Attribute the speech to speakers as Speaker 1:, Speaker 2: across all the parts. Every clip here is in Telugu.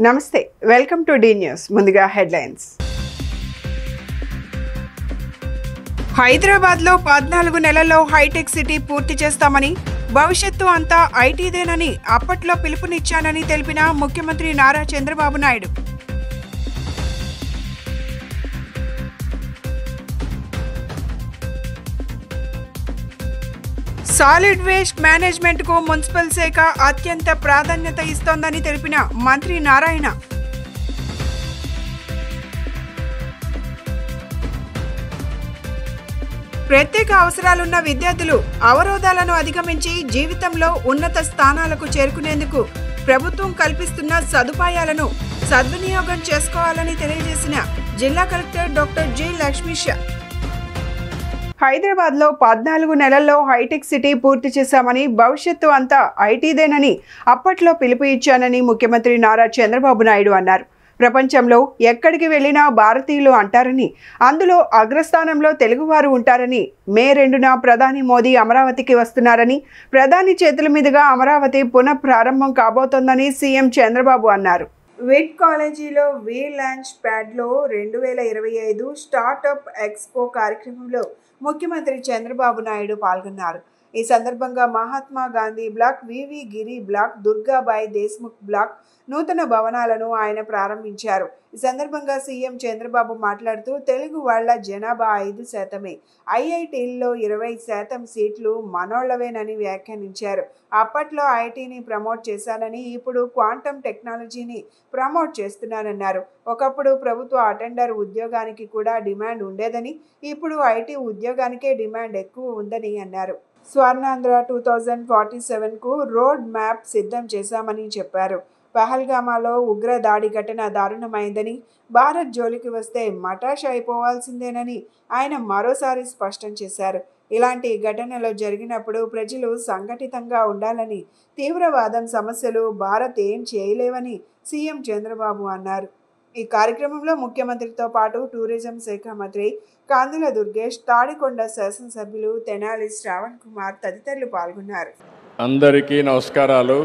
Speaker 1: నమస్తే వెల్కమ్ టు డి న్యూస్ ముందుగా హెడ్లైన్స్ హైదరాబాద్లో 14 నెలల్లో హైటెక్ సిటీ పూర్తి చేస్తామని భవిష్యత్తు అంతా ఐటీదేనని అప్పట్లో పిలుపునిచ్చానని తెలిపిన ముఖ్యమంత్రి Nara Chandrababu Naidu. Solid waste management కు మున్సిపల్ శాఖ అత్యంత ప్రాధాన్యత ఇస్తోందని తెలిపిన మంత్రి నారాయణ. ప్రత్యేక అవసరాలున్న విద్యార్థులు అవరోధాలను అధిగమించి జీవితంలో ఉన్నత స్థానాలకు చేరుకునేందుకు ప్రభుత్వం కల్పిస్తున్న సదుపాయాలను సద్వినియోగం చేసుకోవాలని తెలియజేసిన జిల్లా కలెక్టర్ డాక్టర్ జి లక్ష్మీష. హైదరాబాద్లో 14 నెలల్లో హైటెక్ సిటీ పూర్తి చేశామని భవిష్యత్తు అంతా ఐటీదేనని అప్పట్లో పిలుపు ఇచ్చానని ముఖ్యమంత్రి నారా చంద్రబాబు నాయుడు అన్నారు. ప్రపంచంలో ఎక్కడికి వెళ్లినా భారతీయులు అంటారని, అందులో అగ్రస్థానంలో తెలుగువారు ఉంటారని, మే 2న ప్రధాని మోదీ అమరావతికి వస్తున్నారని, ప్రధాని చేతుల మీదుగా అమరావతి పునః ప్రారంభం కాబోతోందని సీఎం చంద్రబాబు అన్నారు. విట్ కాలేజీలో వి లాంచ్ ప్యాడ్లో 2025 స్టార్టప్ ఎక్స్పో కార్యక్రమంలో ముఖ్యమంత్రి చంద్రబాబు నాయుడు పాల్గొన్నారు. ఈ సందర్భంగా మహాత్మా గాంధీ బ్లాక్, వివి గిరి బ్లాక్, దుర్గాబాయి దేశ్ముఖ్ బ్లాక్ నూతన భవనాలను ఆయన ప్రారంభించారు. ఈ సందర్భంగా సీఎం చంద్రబాబు మాట్లాడుతూ తెలుగు వాళ్ల జనాభా 5%, ఐఐటీల్లో 20% సీట్లు మనోళ్లవేనని వ్యాఖ్యానించారు. అప్పట్లో ఐటీని ప్రమోట్ చేశానని, ఇప్పుడు క్వాంటమ్ టెక్నాలజీని ప్రమోట్ చేస్తున్నానన్నారు. ఒకప్పుడు ప్రభుత్వ అటెండర్ ఉద్యోగానికి కూడా డిమాండ్ ఉండేదని, ఇప్పుడు ఐటీ ఉద్యోగానికే డిమాండ్ ఎక్కువ ఉందని అన్నారు. స్వర్ణాంధ్ర 2047కు రోడ్ మ్యాప్ సిద్ధం చేశామని చెప్పారు. పహల్గామాలో ఉగ్ర దాడి ఘటన దారుణమైందని, భారత్ జోలికి వస్తే మటాష్ అయిపోవాల్సిందేనని ఆయన మరోసారి స్పష్టం చేశారు. ఇలాంటి ఘటనలు జరిగినప్పుడు ప్రజలు సంఘటితంగా ఉండాలని, తీవ్రవాదం సమస్యలు భారత్ ఏం చేయలేవని సీఎం చంద్రబాబు అన్నారు. ఈ కార్యక్రమంలో ముఖ్యమంత్రితో పాటు టూరిజం శాఖ మంత్రి కాందుల దుర్గేష్, తాడికొండ శాసనసభ్యులు తెనాలి శ్రావణ్ కుమార్ తదితరులు పాల్గొన్నారు.
Speaker 2: అందరికీ నమస్కారాలు.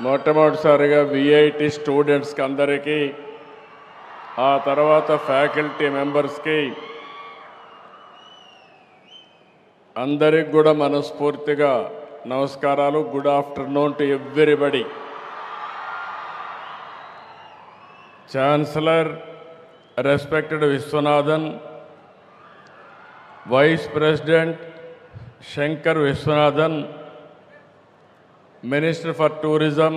Speaker 2: మొట్టమొదటిసారిగా విఐటి స్టూడెంట్స్కి అందరికీ, ఆ తర్వాత ఫ్యాకల్టీ మెంబర్స్కి అందరికి కూడా మనస్ఫూర్తిగా నమస్కారాలు. Good afternoon to everybody. Chancellor respected Viswanathan, vice president Sankar Viswanathan, minister for tourism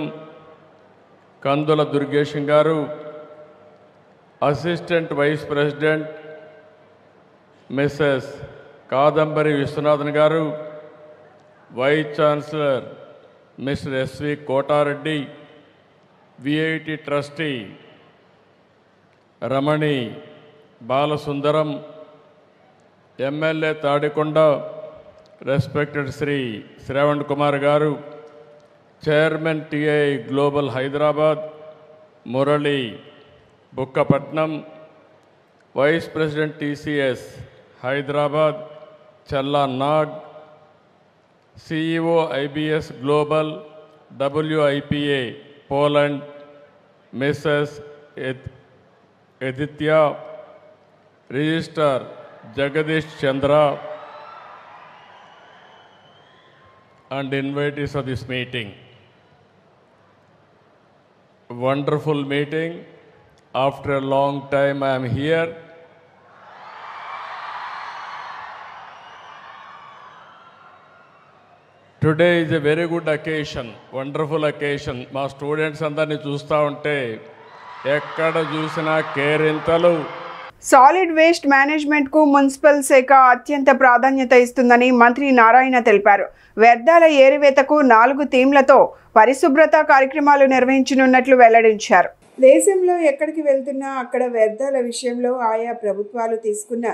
Speaker 2: Kandula Durgesh garu, assistant vice president Mrs Kadambari Viswanathan garu, vice chancellor Mr S V Kotareddy, VIT trustee Ramani Balasundaram, MLA Tadikonda respected Sri Sravan Kumar garu, chairman TI global Hyderabad Murali Bukkapatnam, vice president TCS Hyderabad Challa Nag, CEO IBS global WIPA Poland Mrs Edyta, registrar Jagadish Chandra and invitees of this meeting. Wonderful meeting. After a long time I am here. Today is a very good occasion, wonderful occasion. మా స్టూడెంట్స్ అందరినీ చూస్తూ ఉంటే ఎక్కడ చూసినా కేరింతలు.
Speaker 1: సాలిడ్ వేస్ట్ మేనేజ్మెంట్ కు మున్సిపల్ శాఖ అత్యంత ప్రాధాన్యత ఇస్తుందని మంత్రి నారాయణ తెలిపారు. వ్యర్థాల ఏరివేతకు 4 థీమ్లతో పరిశుభ్రత కార్యక్రమాలు నిర్వహించనున్నట్లు వెల్లడించారు. దేశంలో ఎక్కడికి వెళ్తున్నా అక్కడ వ్యర్థాల విషయంలో ఆయా ప్రభుత్వాలు తీసుకున్న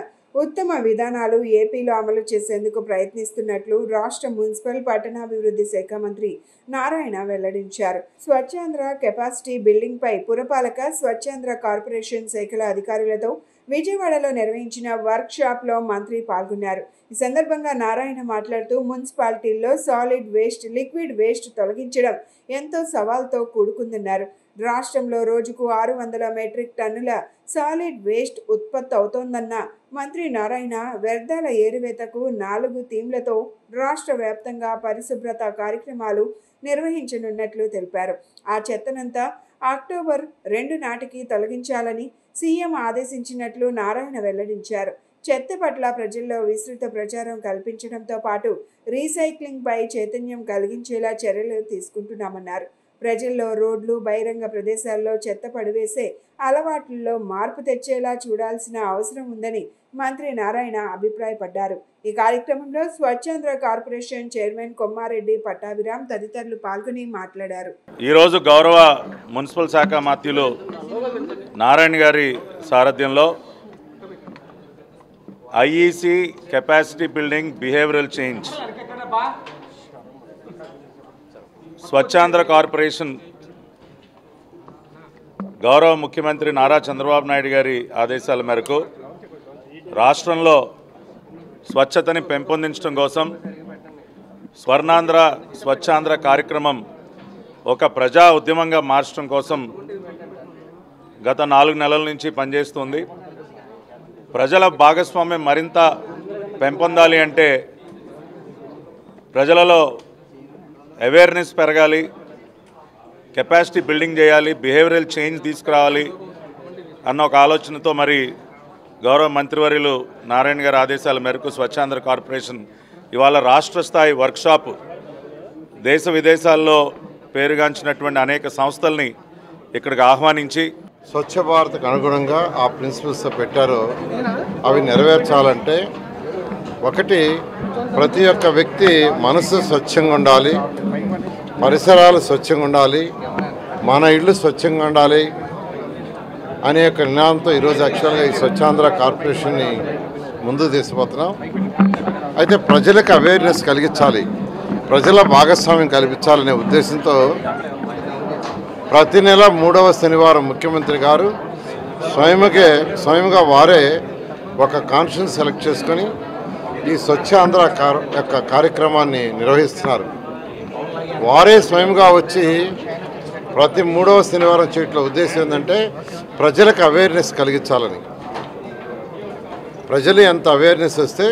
Speaker 1: ఉత్తమ విధానాలు ఏపీలో అమలు చేసేందుకు ప్రయత్నిస్తున్నట్లు రాష్ట్ర మున్సిపల్ పట్టణాభివృద్ధి శాఖ మంత్రి నారాయణ వెల్లడించారు. స్వచ్ఛాంధ్ర కెపాసిటీ బిల్డింగ్ పై పురపాలక స్వచ్ఛాంధ్ర కార్పొరేషన్ శాఖల అధికారులతో విజయవాడలో నిర్వహించిన వర్క్ షాప్ లో మంత్రి పాల్గొన్నారు. ఈ సందర్భంగా నారాయణ మాట్లాడుతూ మున్సిపాలిటీల్లో సాలిడ్ వేస్ట్, లిక్విడ్ వేస్ట్ తొలగించడం ఎంతో సవాల్తో కూడుకుందన్నారు. రాష్ట్రంలో రోజుకు 600 మెట్రిక్ టన్నుల సాలిడ్ వేస్ట్ ఉత్పత్తి అవుతోందన్న మంత్రి నారాయణ వ్యర్థాల ఏరివేతకు 4 థీమ్లతో రాష్ట్ర వ్యాప్తంగా పరిశుభ్రత కార్యక్రమాలు నిర్వహించనున్నట్లు తెలిపారు. ఆ చెత్తనంతా అక్టోబర్ 2 నాటికి తొలగించాలని సీఎం ఆదేశించినట్లు నారాయణ వెల్లడించారు. చెత్త పట్ల ప్రజల్లో విస్తృత ప్రచారం కల్పించడంతో పాటు రీసైక్లింగ్ పై చైతన్యం కలిగించేలా చర్యలు తీసుకుంటున్నామన్నారు. ప్రజల్లో రోడ్లు, బహిరంగ ప్రదేశాల్లో చెత్త పడివేసే అలవాట్లలో మార్పు తెచ్చేలా చూడాల్సిన అవసరం ఉందని మంత్రి నారాయణ అభిప్రాయపడ్డారు. ఈ కార్యక్రమంలో స్వచ్ఛాంధ్ర కార్పొరేషన్ చైర్మన్ కొమ్మారెడ్డి పట్టాభిరామ్ తదితరులు పాల్గొని మాట్లాడారు.
Speaker 3: ఈరోజు గౌరవ మున్సిపల్ శాఖ మంత్రులు నారాయణ గారి సారథ్యంలో IEC capacity building behavioural change Swachhandhra corporation గౌరవ ముఖ్యమంత్రి నారా చంద్రబాబు నాయుడు గారి ఆదేశాల మేరకు రాష్ట్రంలో స్వచ్ఛతని పెంపొందించడం కోసం స్వర్ణాంధ్ర స్వచ్ఛాంధ్ర కార్యక్రమం ఒక ప్రజా ఉద్యమంగా మార్చడం కోసం గత 4 నెలల నుంచి పనిచేస్తుంది. ప్రజల భాగస్వామ్యం మరింత పెంపొందాలి అంటే ప్రజలలో అవేర్నెస్ పెరగాలి, కెపాసిటీ బిల్డింగ్ చేయాలి, బిహేవియరల్ చేంజ్ తీసుకురావాలి అన్న ఒక ఆలోచనతో మరి గౌరవ మంత్రివర్యులు నారాయణ గారి ఆదేశాల మేరకు స్వచ్ఛాంధ్ర కార్పొరేషన్ ఇవాళ రాష్ట్ర స్థాయి వర్క్షాప్ దేశ విదేశాల్లో పేరుగాంచినటువంటి అనేక సంస్థల్ని ఇక్కడికి ఆహ్వానించి
Speaker 4: స్వచ్ఛ భారత్కు అనుగుణంగా ఆ ప్రిన్సిపల్స్ పెట్టారో అవి నెరవేర్చాలంటే ఒకటి, ప్రతి ఒక్క వ్యక్తి మనసు స్వచ్ఛంగా ఉండాలి, పరిసరాలు స్వచ్ఛంగా ఉండాలి, మన ఇళ్ళు స్వచ్ఛంగా ఉండాలి అనే ఒక నినాదంతో ఈరోజు యాక్చువల్గా ఈ స్వచ్ఛాంధ్ర కార్పొరేషన్ని ముందుకు తీసుకుపోతున్నాం. అయితే ప్రజలకు అవేర్నెస్ కలిగించాలి, ప్రజల భాగస్వామ్యం కల్పించాలనే ఉద్దేశంతో ప్రతి నెల 3వ శనివారం ముఖ్యమంత్రి గారు స్వయంగా వారే ఒక కాన్ఫరెన్స్ సెలెక్ట్ చేసుకొని ఈ స్వచ్ఛాంధ్ర యొక్క కార్యక్రమాన్ని నిర్వహిస్తున్నారు. వారే స్వయంగా వచ్చి ప్రతి 3వ శనివారం చేయట్లో ఉద్దేశం ఏంటంటే ప్రజలకు అవేర్నెస్ కలిగించాలని. ప్రజలు ఎంత అవేర్నెస్ వస్తే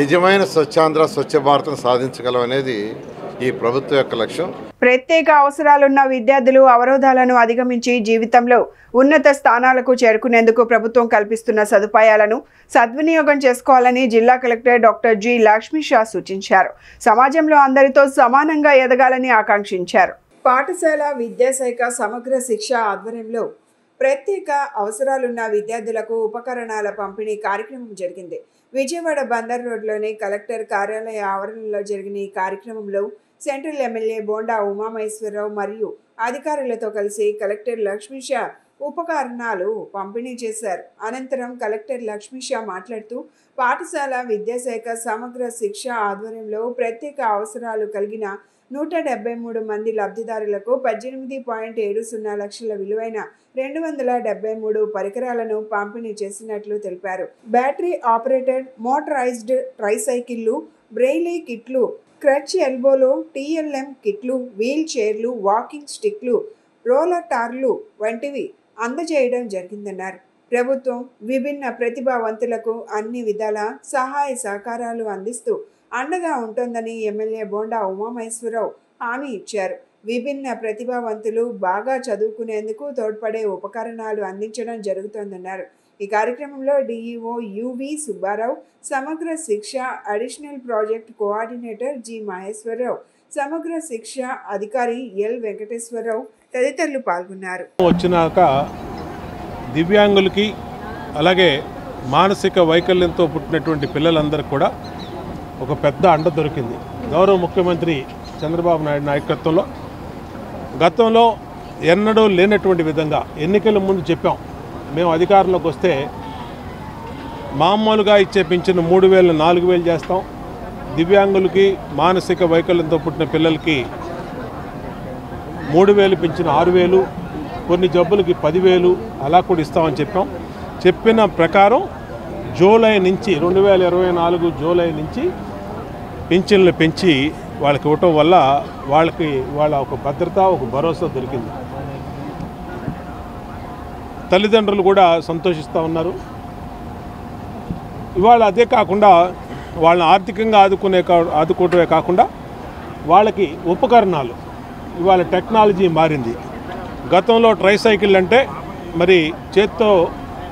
Speaker 4: నిజమైన స్వచ్ఛాంధ్ర స్వచ్ఛ భారత్ను సాధించగలం అనేది ఈ ప్రభుత్వం యొక్క లక్ష్యం.
Speaker 1: ప్రత్యేక అవసరాలున్న విద్యార్థులు అవరోధాలను అధిగమించి జీవితంలో ఉన్నత స్థానాలకు చేరుకునేందుకు ప్రభుత్వం కల్పిస్తున్న సదుపాయాలను సద్వినియోగం చేసుకోవాలని జిల్లా collector doctor G Lakshmi Shah సూచించారు. సమాజంలో అందరితో సమానంగా ఎదగాలని ఆకాంక్షించారు. పాఠశాల విద్యాశాఖ సమగ్ర శిక్ష ఆధ్వర్యంలో ప్రత్యేక అవసరాలున్న విద్యార్థులకు ఉపకరణాల పంపిణీ కార్యక్రమం జరిగింది. విజయవాడ బందర్ రోడ్లోని కలెక్టర్ కార్యాలయ ఆవరణలో జరిగిన ఈ కార్యక్రమంలో సెంట్రల్ ఎమ్మెల్యే బోండా ఉమామహేశ్వరరావు మరియు అధికారులతో కలిసి కలెక్టర్ లక్ష్మీ షా ఉపకరణాలు పంపిణీ చేశారు. అనంతరం కలెక్టర్ లక్ష్మీ షా మాట్లాడుతూ పాఠశాల విద్యాశాఖ సమగ్ర శిక్ష ఆధ్వర్యంలో ప్రత్యేక అవసరాలు కలిగిన 173 మంది లబ్ధిదారులకు 18.70 లక్షల విలువైన 273 పరికరాలను పంపిణీ చేసినట్లు తెలిపారు. బ్యాటరీ ఆపరేటెడ్ మోటరైజ్డ్ ట్రైసైకిళ్లు, బ్రెయిలీ కిట్లు, క్రచ్ ఎల్బోలు, టీఎల్ఎం కిట్లు, వీల్ చైర్లు, వాకింగ్ స్టిక్లు, రోలర్ టార్లు వంటివి అందజేయడం జరిగిందన్నారు. ప్రభుత్వం విభిన్న ప్రతిభావంతులకు అన్ని విధాల సహాయ సహకారాలు అందిస్తూ అండగా ఉంటోందని ఎమ్మెల్యే బోండా ఉమామహేశ్వరరావు హామీ ఇచ్చారు. విభిన్న ప్రతిభావంతులు బాగా చదువుకునేందుకు తోడ్పడే ఉపకరణాలు అందించడం జరుగుతోందన్నారు. ఈ కార్యక్రమంలో DEO UV Subbarao, Samagra Shiksha additional project coordinator G Maheswararao, Samagra Shiksha అధికారి ఎల్ వెంకటేశ్వరరావు తదితరులు పాల్గొన్నారు.
Speaker 5: వచ్చినాక దివ్యాంగులకి అలాగే మానసిక వైకల్యంతో పుట్టినటువంటి పిల్లలందరికీ కూడా ఒక పెద్ద అండ దొరికింది. గౌరవ ముఖ్యమంత్రి చంద్రబాబు నాయుడు నాయకత్వంలో గతంలో ఎన్నడూ లేనటువంటి విధంగా ఎన్నికల ముందు చెప్పాం, మేము అధికారంలోకి వస్తే మామూలుగా ఇచ్చే పింఛను 3,000 4,000 చేస్తాం. దివ్యాంగులకి మానసిక వైకల్యంతో పుట్టిన పిల్లలకి 3,000 పింఛను 6,000, కొన్ని జబ్బులకి 10,000 అలా కూడా ఇస్తామని చెప్పాం. చెప్పిన ప్రకారం జూలై నుంచి 2024 జూలై నుంచి పింఛన్లు పెంచి వాళ్ళకి ఇవ్వటం వల్ల వాళ్ళ ఒక భద్రత, ఒక భరోసా దొరికింది. తల్లిదండ్రులు కూడా సంతోషిస్తూ ఉన్నారు. ఇవాళ అదే కాకుండా వాళ్ళని ఆర్థికంగా ఆదుకోవటమే కాకుండా వాళ్ళకి ఉపకరణాలు, ఇవాళ టెక్నాలజీ మారింది. గతంలో ట్రైసైకిల్ అంటే మరి చేత్తో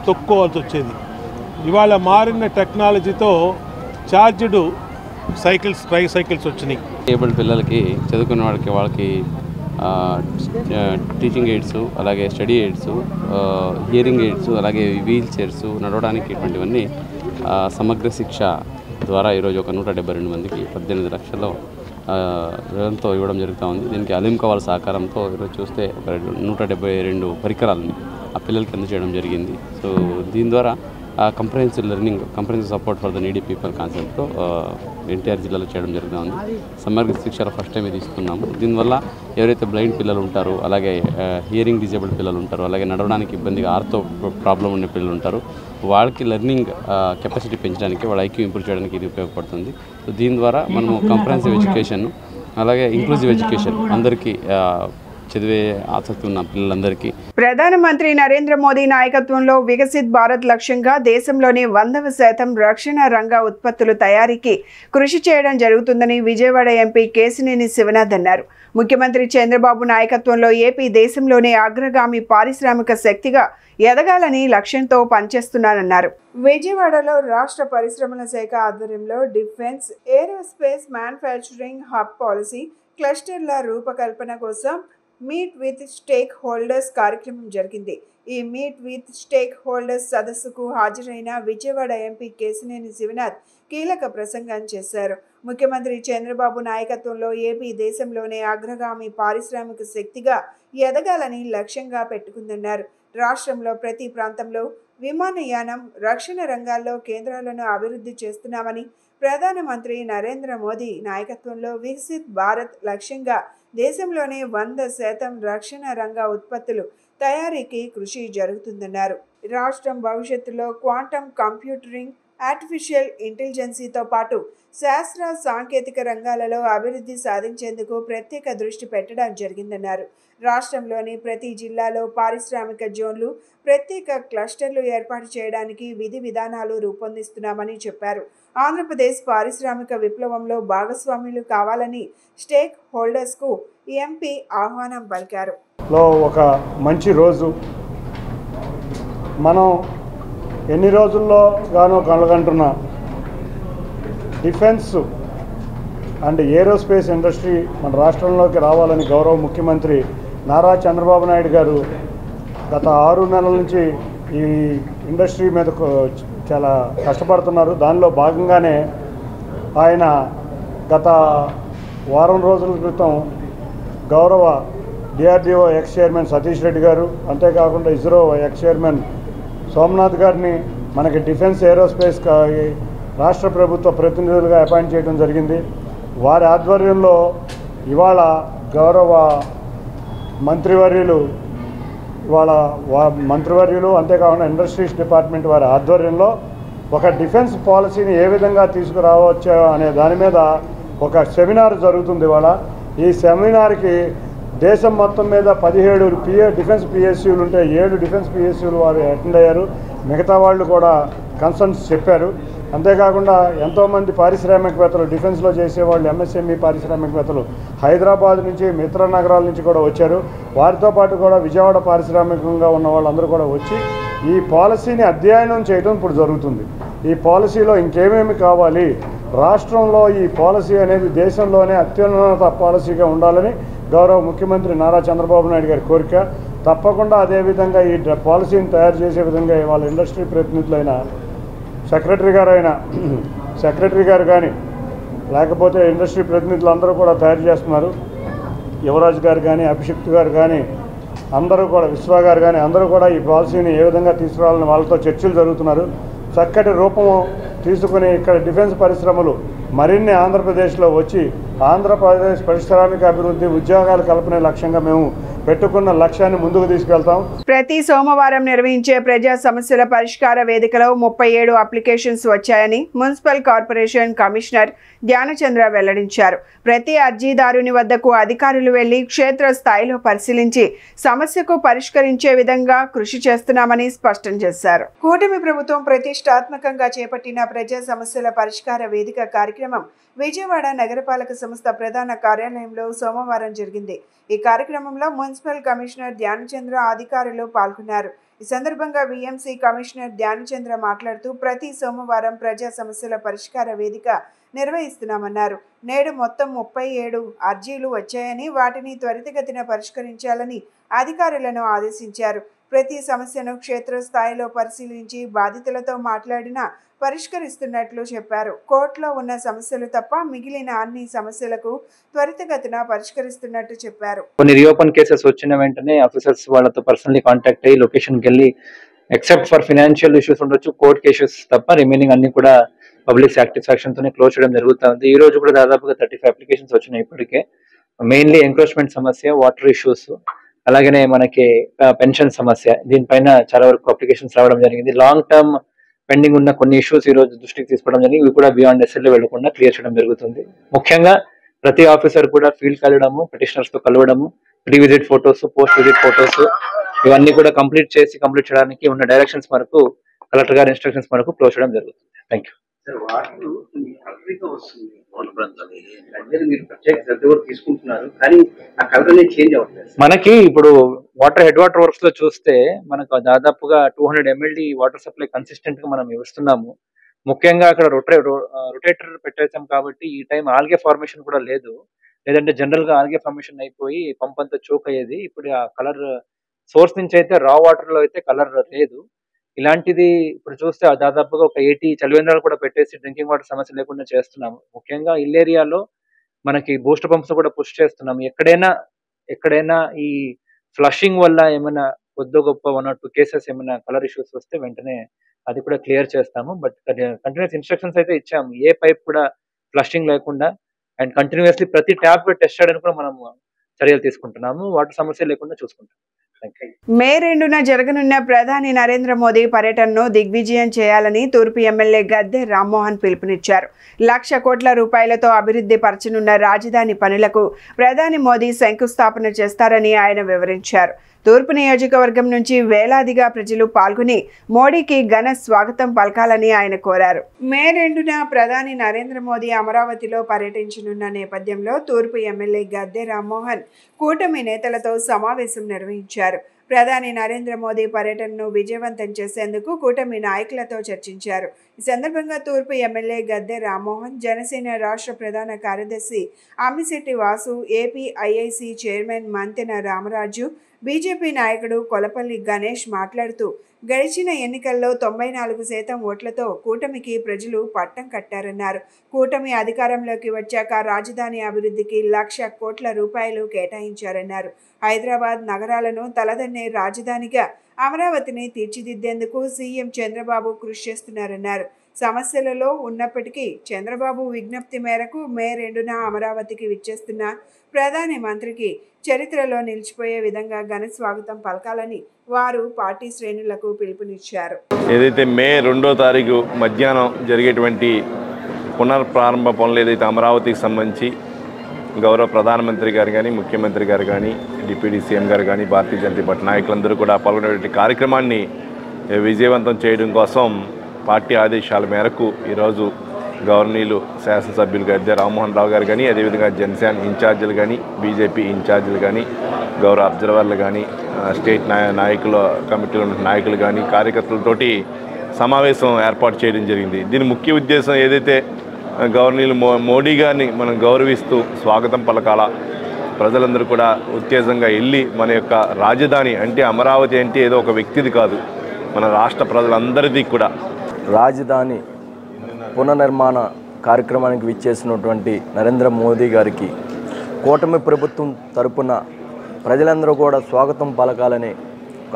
Speaker 5: తొక్కుకోవాల్సి వచ్చేది. ఇవాళ మారిన టెక్నాలజీతో ఛార్జ్డ్ ట్రైసైకిల్స్ వచ్చినాయి.
Speaker 6: ఏబుల్డ్ పిల్లలకి చదువుకున్న వాళ్ళకి టీచింగ్ ఎయిడ్స్, అలాగే స్టడీ ఎయిడ్స్, హియరింగ్ ఎయిడ్స్, అలాగే వీల్ చైర్స్, నడవడానికి ఇటువంటివన్నీ సమగ్ర శిక్ష ద్వారా ఈరోజు ఒక 172 మందికి 18 లక్షల వ్యయంతో ఇవ్వడం జరుగుతూ ఉంది. దీనికి అలీంకా వాళ్ళ సహకారంతో ఈరోజు చూస్తే ఒక 172 పరికరాలని ఆ పిల్లలకి అందజేయడం జరిగింది. సో దీని ద్వారా comprehensive learning, comprehensive support for the needy people కాన్సెప్ట్తో ఎన్టీఆర్ జిల్లాలో చేయడం జరుగుతూ ఉంది. సమగ్ర శిక్షలో ఫస్ట్ టైం ఇది ఇస్తున్నాము. దీనివల్ల ఎవరైతే బ్లైండ్ పిల్లలు ఉంటారో, అలాగే హియరింగ్ డిజేబుల్డ్ పిల్లలు ఉంటారో, అలాగే నడవడానికి ఇబ్బందిగా ఆర్థో ప్రాబ్లం ఉన్న పిల్లలు ఉంటారు, వాళ్ళకి లెర్నింగ్ కెపాసిటీ పెంచడానికి, వాళ్ళ ఐక్యూ ఇంప్రూవ్ చేయడానికి ఇది ఉపయోగపడుతుంది. సో దీని ద్వారా మనము కంప్రహెన్సివ్ ఎడ్యుకేషన్, అలాగే ఇంక్లూజివ్ ఎడ్యుకేషన్ అందరికీ చదివే ఆసక్తి ఉన్న పిల్లలందరికీ.
Speaker 1: ప్రధానమంత్రి నరేంద్ర మోదీ నాయకత్వంలో వికసిత్ భారత్ లక్ష్యంగా దేశంలోని 100% రక్షణ రంగ ఉత్పత్తుల తయారీకి కృషి చేయడం జరుగుతుందని విజయవాడ ఎంపీ కేశినేని శివనాథ్ అన్నారు. ముఖ్యమంత్రి చంద్రబాబు నాయకత్వంలో ఏపీ దేశంలోనే అగ్రగామి పారిశ్రామిక శక్తిగా ఎదగాలని లక్ష్యంతో పనిచేస్తున్నారన్నారు. విజయవాడలో రాష్ట్ర పరిశ్రమల శాఖ ఆధ్వర్యంలో defence, aerospace manufacturing hub policy క్లస్టర్ల రూపకల్పన కోసం మీట్ విత్ స్టేక్ హోల్డర్స్ కార్యక్రమం జరిగింది. ఈ మీట్ విత్ స్టేక్ హోల్డర్స్ సదస్సుకు హాజరైన విజయవాడ ఎంపీ కేశినేని శివనాథ్ కీలక ప్రసంగం చేశారు. ముఖ్యమంత్రి చంద్రబాబు నాయకత్వంలో ఏపీ దేశంలోనే అగ్రగామి పారిశ్రామిక శక్తిగా ఎదగాలని లక్ష్యంగా పెట్టుకుందన్నారు. రాష్ట్రంలో ప్రతి ప్రాంతంలో విమానయానం, రక్షణ రంగాల్లో కేంద్రాలను అభివృద్ధి చేస్తున్నామని, ప్రధానమంత్రి నరేంద్ర మోదీ నాయకత్వంలో వికసిత్ భారత్ లక్ష్యంగా దేశంలోనే 100% రక్షణ రంగ ఉత్పత్తులు తయారీకి కృషి జరుగుతుందన్నారు. రాష్ట్రం భవిష్యత్తులో క్వాంటమ్ కంప్యూటరింగ్, ఆర్టిఫిషియల్ ఇంటెలిజెన్సీతో పాటు శాస్త్ర సాంకేతిక రంగాలలో అభివృద్ధి సాధించేందుకు ప్రత్యేక దృష్టి పెట్టడం జరిగిందన్నారు. రాష్ట్రంలోని ప్రతి జిల్లాలో పారిశ్రామిక జోన్లు, ప్రత్యేక క్లస్టర్లు ఏర్పాటు చేయడానికి విధి విధానాలు రూపొందిస్తున్నామని చెప్పారు. ఆంధ్రప్రదేశ్ పారిశ్రామిక విప్లవంలో భాగస్వాములు కావాలని స్టేక్ హోల్డర్స్కు ఎంపీ ఆహ్వానం పలికారు.
Speaker 7: ఒక మంచి రోజు, మనం ఎన్ని రోజుల్లో గానో కలగంటున్న డిఫెన్స్ అండ్ ఏరోస్పేస్ ఇండస్ట్రీ మన రాష్ట్రంలోకి రావాలని గౌరవ ముఖ్యమంత్రి నారా చంద్రబాబు నాయుడు గారు గత 6 నెలల నుంచి ఈ ఇండస్ట్రీ మీద చాలా కష్టపడుతున్నారు. దానిలో భాగంగానే ఆయన గత వారం రోజుల క్రితం గౌరవ DRDO X chairman Satish Reddy గారు, అంతేకాకుండా ఇస్రో ఎక్స్ చైర్మన్ సోమనాథ్ గారిని మనకి డిఫెన్స్ ఏరోస్పేస్ రాష్ట్ర ప్రభుత్వ ప్రతినిధులుగా అపాయింట్ చేయడం జరిగింది. వారి ఆధ్వర్యంలో ఇవాళ గౌరవ మంత్రివర్యులు అంతేకాకుండా ఇండస్ట్రీస్ డిపార్ట్మెంట్ వారి ఆధ్వర్యంలో ఒక డిఫెన్స్ పాలసీని ఏ విధంగా తీసుకురావచ్చో అనే దాని మీద ఒక సెమినార్ జరుగుతుంది ఇవాళ. ఈ సెమినార్కి దేశం మొత్తం మీద 17 డిఫెన్స్ పిఎస్యూలు ఉంటే 7 డిఫెన్స్ పిఎస్యూలు వారు అటెండ్ అయ్యారు. మిగతా వాళ్ళు కూడా కన్సర్న్స్ చెప్పారు. అంతేకాకుండా ఎంతోమంది పారిశ్రామికవేత్తలు, డిఫెన్స్లో చేసేవాళ్ళు, ఎంఎస్ఎంఈ పారిశ్రామికవేత్తలు హైదరాబాద్ నుంచి, మిత్ర నగరాల నుంచి కూడా వచ్చారు. వారితో పాటు కూడా విజయవాడ పారిశ్రామికంగా ఉన్న వాళ్ళందరూ కూడా వచ్చి ఈ పాలసీని అధ్యయనం చేయడం ఇప్పుడు జరుగుతుంది. ఈ పాలసీలో ఇంకేమేమి కావాలి, రాష్ట్రంలో ఈ పాలసీ అనేది దేశంలోనే అత్యున్నత పాలసీగా ఉండాలని గౌరవ ముఖ్యమంత్రి నారా చంద్రబాబు నాయుడు గారి కోరిక. తప్పకుండా అదేవిధంగా ఈ పాలసీని తయారు చేసే విధంగా వాళ్ళ ఇండస్ట్రీ ప్రతినిధులైన సెక్రటరీ గారు కానీ, లేకపోతే ఇండస్ట్రీ ప్రతినిధులు అందరూ కూడా తయారు చేస్తున్నారు. యువరాజ్ గారు కానీ, అభిషిక్త్ గారు కానీ, అందరూ కూడా, విశ్వ గారు కానీ అందరూ కూడా ఈ పాలసీని ఏ విధంగా తీసుకురావాలని వాళ్ళతో చర్చలు జరుగుతున్నారు. చక్కటి రూపము తీసుకుని ఇక్కడ డిఫెన్స్ పరిశ్రమలు మరిన్ని ఆంధ్రప్రదేశ్లో వచ్చి ఆంధ్రప్రదేశ్ పారిశ్రామిక అభివృద్ధి ఉద్యోగాలు కల్పనే లక్ష్యంగా మేము పెట్టుకున్న లక్ష్యాన్ని ముందుకు తీసుకెళ్తాం.
Speaker 1: ప్రతి సోమవారం నిర్వహించే ప్రజా సమస్యల పరిష్కార వేదికలో 37 అప్లికేషన్స్ వచ్చాయని మున్సిపల్ కార్పొరేషన్ కమిషనర్ ధ్యానచంద్ర వెల్లడించారు. ప్రతి అర్జీదారుని వద్దకు అధికారులు వెళ్లి క్షేత్ర స్థాయిలో పరిశీలించి సమస్యకు పరిష్కరించే విధంగా కృషి చేస్తున్నామని స్పష్టం చేశారు. కూటమి ప్రభుత్వం ప్రతిష్టాత్మకంగా చేపట్టిన ప్రజా సమస్యల పరిష్కార వేదిక కార్యక్రమం విజయవాడ నగరపాలక సంస్థ ప్రధాన కార్యాలయంలో సోమవారం జరిగింది. ఈ కార్యక్రమంలో మున్సిపల్ కమిషనర్ ధ్యానచంద్ర అధికారులు పాల్గొన్నారు. ఈ సందర్భంగా విఎంసీ కమిషనర్ ధ్యానచంద్ర మాట్లాడుతూ ప్రతి సోమవారం ప్రజా సమస్యల పరిష్కార వేదిక నిర్వహిస్తున్నామన్నారు. నేడు మొత్తం 37 అర్జీలు వచ్చాయని వాటిని త్వరితగతిన పరిష్కరించాలని అధికారులను ఆదేశించారు. ప్రతి సమస్యను క్షేత్రస్థాయిలో పరిశీలించి బాధితులతో మాట్లాడినా పరిష్కరిస్తున్నట్లు చెప్పారు. కోర్టులో ఉన్న సమస్యలు తప్ప మిగిలిన అన్ని సమస్యలకు త్వరితగతిన పరిష్కరిస్తున్నట్టు చెప్పారు.
Speaker 8: కొన్ని రీఓపెన్ కేసెస్ వచ్చిన వెంటనే ఆఫీసర్స్ వాళ్ళతో పర్సనలీ కాంటాక్ట్ అయ్యి లొకేషన్కి వెళ్ళి ఎక్సెప్ట్ ఫర్ ఫైనాన్షియల్ ఇష్యూస్ ఉండొచ్చు, కోర్ట్ కేసెస్ తప్ప రిమైనింగ్ అన్ని కూడా పబ్లిక్ సాటిస్ఫాక్షన్ తోనే క్లోజ్ చేయడం జరుగుతుంది. ఈ రోజు కూడా దాదాపుగా 35 అప్లికేషన్స్ వచ్చినాయి ఇప్పటికే. మెయిన్లీ ఎంక్రోచ్మెంట్ సమస్య, వాటర్ ఇష్యూస్, అలాగనే మనకి పెన్షన్ సమస్య, దీనిపైన చాలా వరకు అప్లికేషన్స్ రావడం జరిగింది. లాంగ్ టర్మ్ పెండింగ్ ఉన్న కొన్ని ఇష్యూస్ ఈ రోజు దృష్టికి తీసుకోవడం జరిగింది. ఇవి కూడా బియాండ్ ఎస్ఎల్ఏ వెళ్లకుండా క్లియర్ చేయడం జరుగుతుంది. ముఖ్యంగా ప్రతి ఆఫీసర్ కూడా ఫీల్డ్ కలవడము, పిటిషనర్స్ తో కలవడము, pre visit photos, post visit photos ఇవన్నీ కూడా కంప్లీట్ చేయడానికి ఉన్న డైరెక్షన్స్ మనకు కలెక్టర్ గారి ఇన్స్ట్రక్షన్స్ మనకు క్లోజ్ చేయడం జరుగుతుంది. Thank you. మనకి ఇప్పుడు హెడ్ వాటర్ వర్క్స్ లో చూస్తే మనకు దాదాపుగా 200 MLD వాటర్ సప్లై కన్సిస్టెంట్ గా మనం ఇస్తున్నాము. ముఖ్యంగా అక్కడ రొటేటర్ పెట్టేసాం కాబట్టి ఈ టైం ఆల్గే ఫార్మేషన్ కూడా లేదు. లేదంటే జనరల్ గా ఆల్గే ఫార్మేషన్ అయిపోయి పంప్ అంతా చోక్ అయ్యేది. ఇప్పుడు ఆ కలర్ సోర్స్ నుంచి అయితే రా వాటర్ లో అయితే కలర్ లేదు. ఇలాంటిది ఇప్పుడు చూస్తే దాదాపుగా ఒక 80 చలివేంద్రాలు కూడా పెట్టేసి డ్రింకింగ్ వాటర్ సమస్య లేకుండా చేస్తున్నాము. ముఖ్యంగా ఇల్ ఏరియాలో మనకి బూస్టర్ పంప్స్ కూడా పుష్ చేస్తున్నాము. ఎక్కడైనా ఈ ఫ్లషింగ్ వల్ల ఏమైనా కొద్ది గొప్ప 1 or 2 కేసెస్ ఏమైనా కలర్ ఇష్యూస్ వస్తే వెంటనే అది కూడా క్లియర్ చేస్తాము. బట్ కంటిన్యూస్ ఇన్స్ట్రక్షన్స్ అయితే ఇచ్చాము, ఏ పైప్ కూడా ఫ్లషింగ్ లేకుండా అండ్ కంటిన్యూస్లీ ప్రతి ట్యాప్ టెస్ట్ చేయడానికి కూడా మనం చర్యలు తీసుకుంటున్నాము. వాటర్ సమస్య లేకుండా చూసుకుంటాం.
Speaker 1: మే 2న జరగనున్న ప్రధాని నరేంద్ర మోదీ పర్యటనను దిగ్విజయం చేయాలని తూర్పు ఎమ్మెల్యే గద్దె రామ్మోహన్ పిలుపునిచ్చారు. 1,00,000 కోట్ల రూపాయలతో అభివృద్ధి పరచనున్న రాజధాని పనులకు ప్రధాని మోదీ శంకుస్థాపన చేస్తారని ఆయన వివరించారు. తూర్పు నియోజకవర్గం నుంచి వేలాదిగా ప్రజలు పాల్గొని మోడీకి ఘన స్వాగతం పలకాలని ఆయన కోరారు. మే 2న ప్రధాని నరేంద్ర మోదీ అమరావతిలో పర్యటించనున్న నేపథ్యంలో తూర్పు ఎమ్మెల్యే గద్దె రామ్మోహన్ కూటమి నేతలతో సమావేశం నిర్వహించారు. ప్రధాని నరేంద్ర మోదీ పర్యటనను విజయవంతం చేసేందుకు కూటమి నాయకులతో చర్చించారు. ఈ సందర్భంగా తూర్పు ఎమ్మెల్యే గద్దె రామ్మోహన్, జనసేన రాష్ట్ర ప్రధాన కార్యదర్శి Ammisetti Vasu, APIIC chairman Mantena Ramaraju, BJP నాయకుడు కొలపల్లి గణేష్ మాట్లాడుతూ గడిచిన ఎన్నికల్లో 94% ఓట్లతో కూటమికి ప్రజలు పట్టం కట్టారన్నారు. కూటమి అధికారంలోకి వచ్చాక రాజధాని అభివృద్ధికి 1,00,000 కోట్ల రూపాయలు కేటాయించారన్నారు. హైదరాబాద్ నగరాలను తలదన్నే రాజధానిగా అమరావతిని తీర్చిదిద్దేందుకు సీఎం చంద్రబాబు కృషి చేస్తున్నారన్నారు. సమస్యలలో ఉన్నప్పటికీ చంద్రబాబు విజ్ఞప్తి మేరకు మే 2న అమరావతికి విచ్చేస్తున్న ప్రధాని మంత్రికి చరిత్రలో నిలిచిపోయే విధంగా ఘన స్వాగతం పలకాలని వారు పార్టీ శ్రేణులకు పిలుపునిచ్చారు.
Speaker 9: ఏదైతే మే 2వ తారీఖు మధ్యాహ్నం జరిగేటువంటి పునర్ప్రారంభ పనులు ఏదైతే అమరావతికి సంబంధించి గౌరవ ప్రధానమంత్రి గారు కానీ, ముఖ్యమంత్రి గారు కానీ, డిప్యూటీ సీఎం గారు కానీ, భారతీయ జనతా పార్టీ నాయకులందరూ కూడా పాల్గొనేటువంటి కార్యక్రమాన్ని విజయవంతం చేయడం కోసం పార్టీ ఆదేశాల మేరకు ఈరోజు గవర్నీలు శాసనసభ్యులు గద్దె రామ్మోహన్ రావు గారు కానీ, అదేవిధంగా జనసేన ఇన్ఛార్జీలు కానీ, బీజేపీ ఇన్ఛార్జీలు కానీ, గౌరవ అబ్జర్వర్లు కానీ, స్టేట్ నాయకుల కమిటీలో నాయకులు కానీ, కార్యకర్తలతోటి సమావేశం ఏర్పాటు చేయడం జరిగింది. దీని ముఖ్య ఉద్దేశం ఏదైతే గవర్నీలు మోడీ గారిని మనం గౌరవిస్తూ స్వాగతం పలకాల, ప్రజలందరూ కూడా ఉత్తేజంగా వెళ్ళి మన యొక్క రాజధాని అంటే అమరావతి అంటే ఏదో ఒక వ్యక్తిది కాదు, మన రాష్ట్ర ప్రజలందరిది కూడా
Speaker 10: రాజధాని పునర్నిర్మాణ కార్యక్రమానికి విచ్చేసినటువంటి నరేంద్ర మోదీ గారికి కూటమి ప్రభుత్వం తరపున ప్రజలందరూ కూడా స్వాగతం పలకాలనే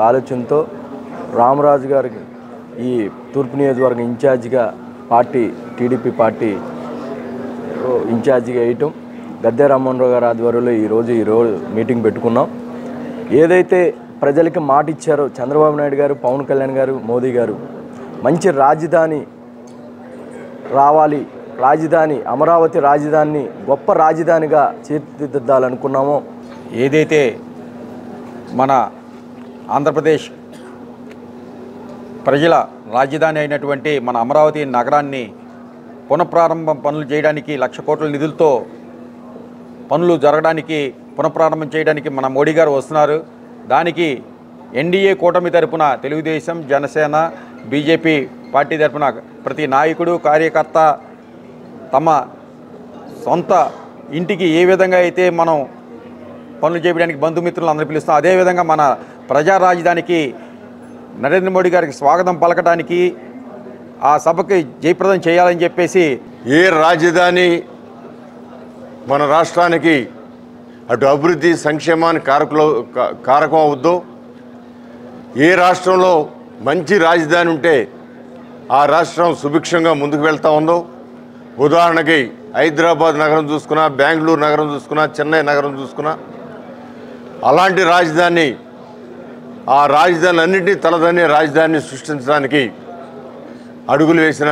Speaker 10: ఆలోచనతో రామరాజు గారికి ఈ తూర్పు నియోజకవర్గం ఇన్ఛార్జిగా టీడీపీ పార్టీ ఇన్ఛార్జిగా వేయటం, గద్దె రామ్మోహన్ రావు గారి ఆధ్వర్యంలో ఈరోజు మీటింగ్ పెట్టుకున్నాం. ఏదైతే ప్రజలకి మాట ఇచ్చారో చంద్రబాబు నాయుడు గారు, పవన్ కళ్యాణ్ గారు, మోదీ గారు, మంచి రాజధాని రావాలి, అమరావతి రాజధానిని గొప్ప రాజధానిగా తీర్చిదిద్దాలనుకున్నామో,
Speaker 11: ఏదైతే మన ఆంధ్రప్రదేశ్ ప్రజల రాజధాని అయినటువంటి మన అమరావతి నగరాన్ని పునఃప్రారంభం పనులు చేయడానికి 1,00,000 కోట్ల నిధులతో పనులు జరగడానికి పునఃప్రారంభం చేయడానికి మన మోడీ గారు వస్తున్నారు. దానికి ఎన్డీఏ కూటమి తరపున తెలుగుదేశం, జనసేన, బీజేపీ పార్టీ తరపున ప్రతి నాయకుడు, కార్యకర్త తమ సొంత ఇంటికి ఏ విధంగా అయితే మనం పనులు చేయడానికి బంధుమిత్రులు అందరూ పిలుస్తాం, అదేవిధంగా మన ప్రజా రాజధానికి నరేంద్ర మోడీ గారికి స్వాగతం పలకడానికి ఆ సభకి జయప్రదం చేయాలని చెప్పేసి,
Speaker 4: ఏ రాజధాని మన రాష్ట్రానికి అటు అభివృద్ధి సంక్షేమానికి కారకం అవుద్దో, ఏ రాష్ట్రంలో మంచి రాజధాని ఉంటే ఆ రాష్ట్రం సుభిక్షంగా ముందుకు వెళ్తూ ఉందో, ఉదాహరణకి హైదరాబాద్ నగరం చూసుకున్నా, బెంగళూరు నగరం చూసుకున్నా, చెన్నై నగరం చూసుకున్నా, అలాంటి రాజధాని, ఆ రాజధానులన్నింటినీ తలదన్నే రాజధానిని సృష్టించడానికి అడుగులు వేసిన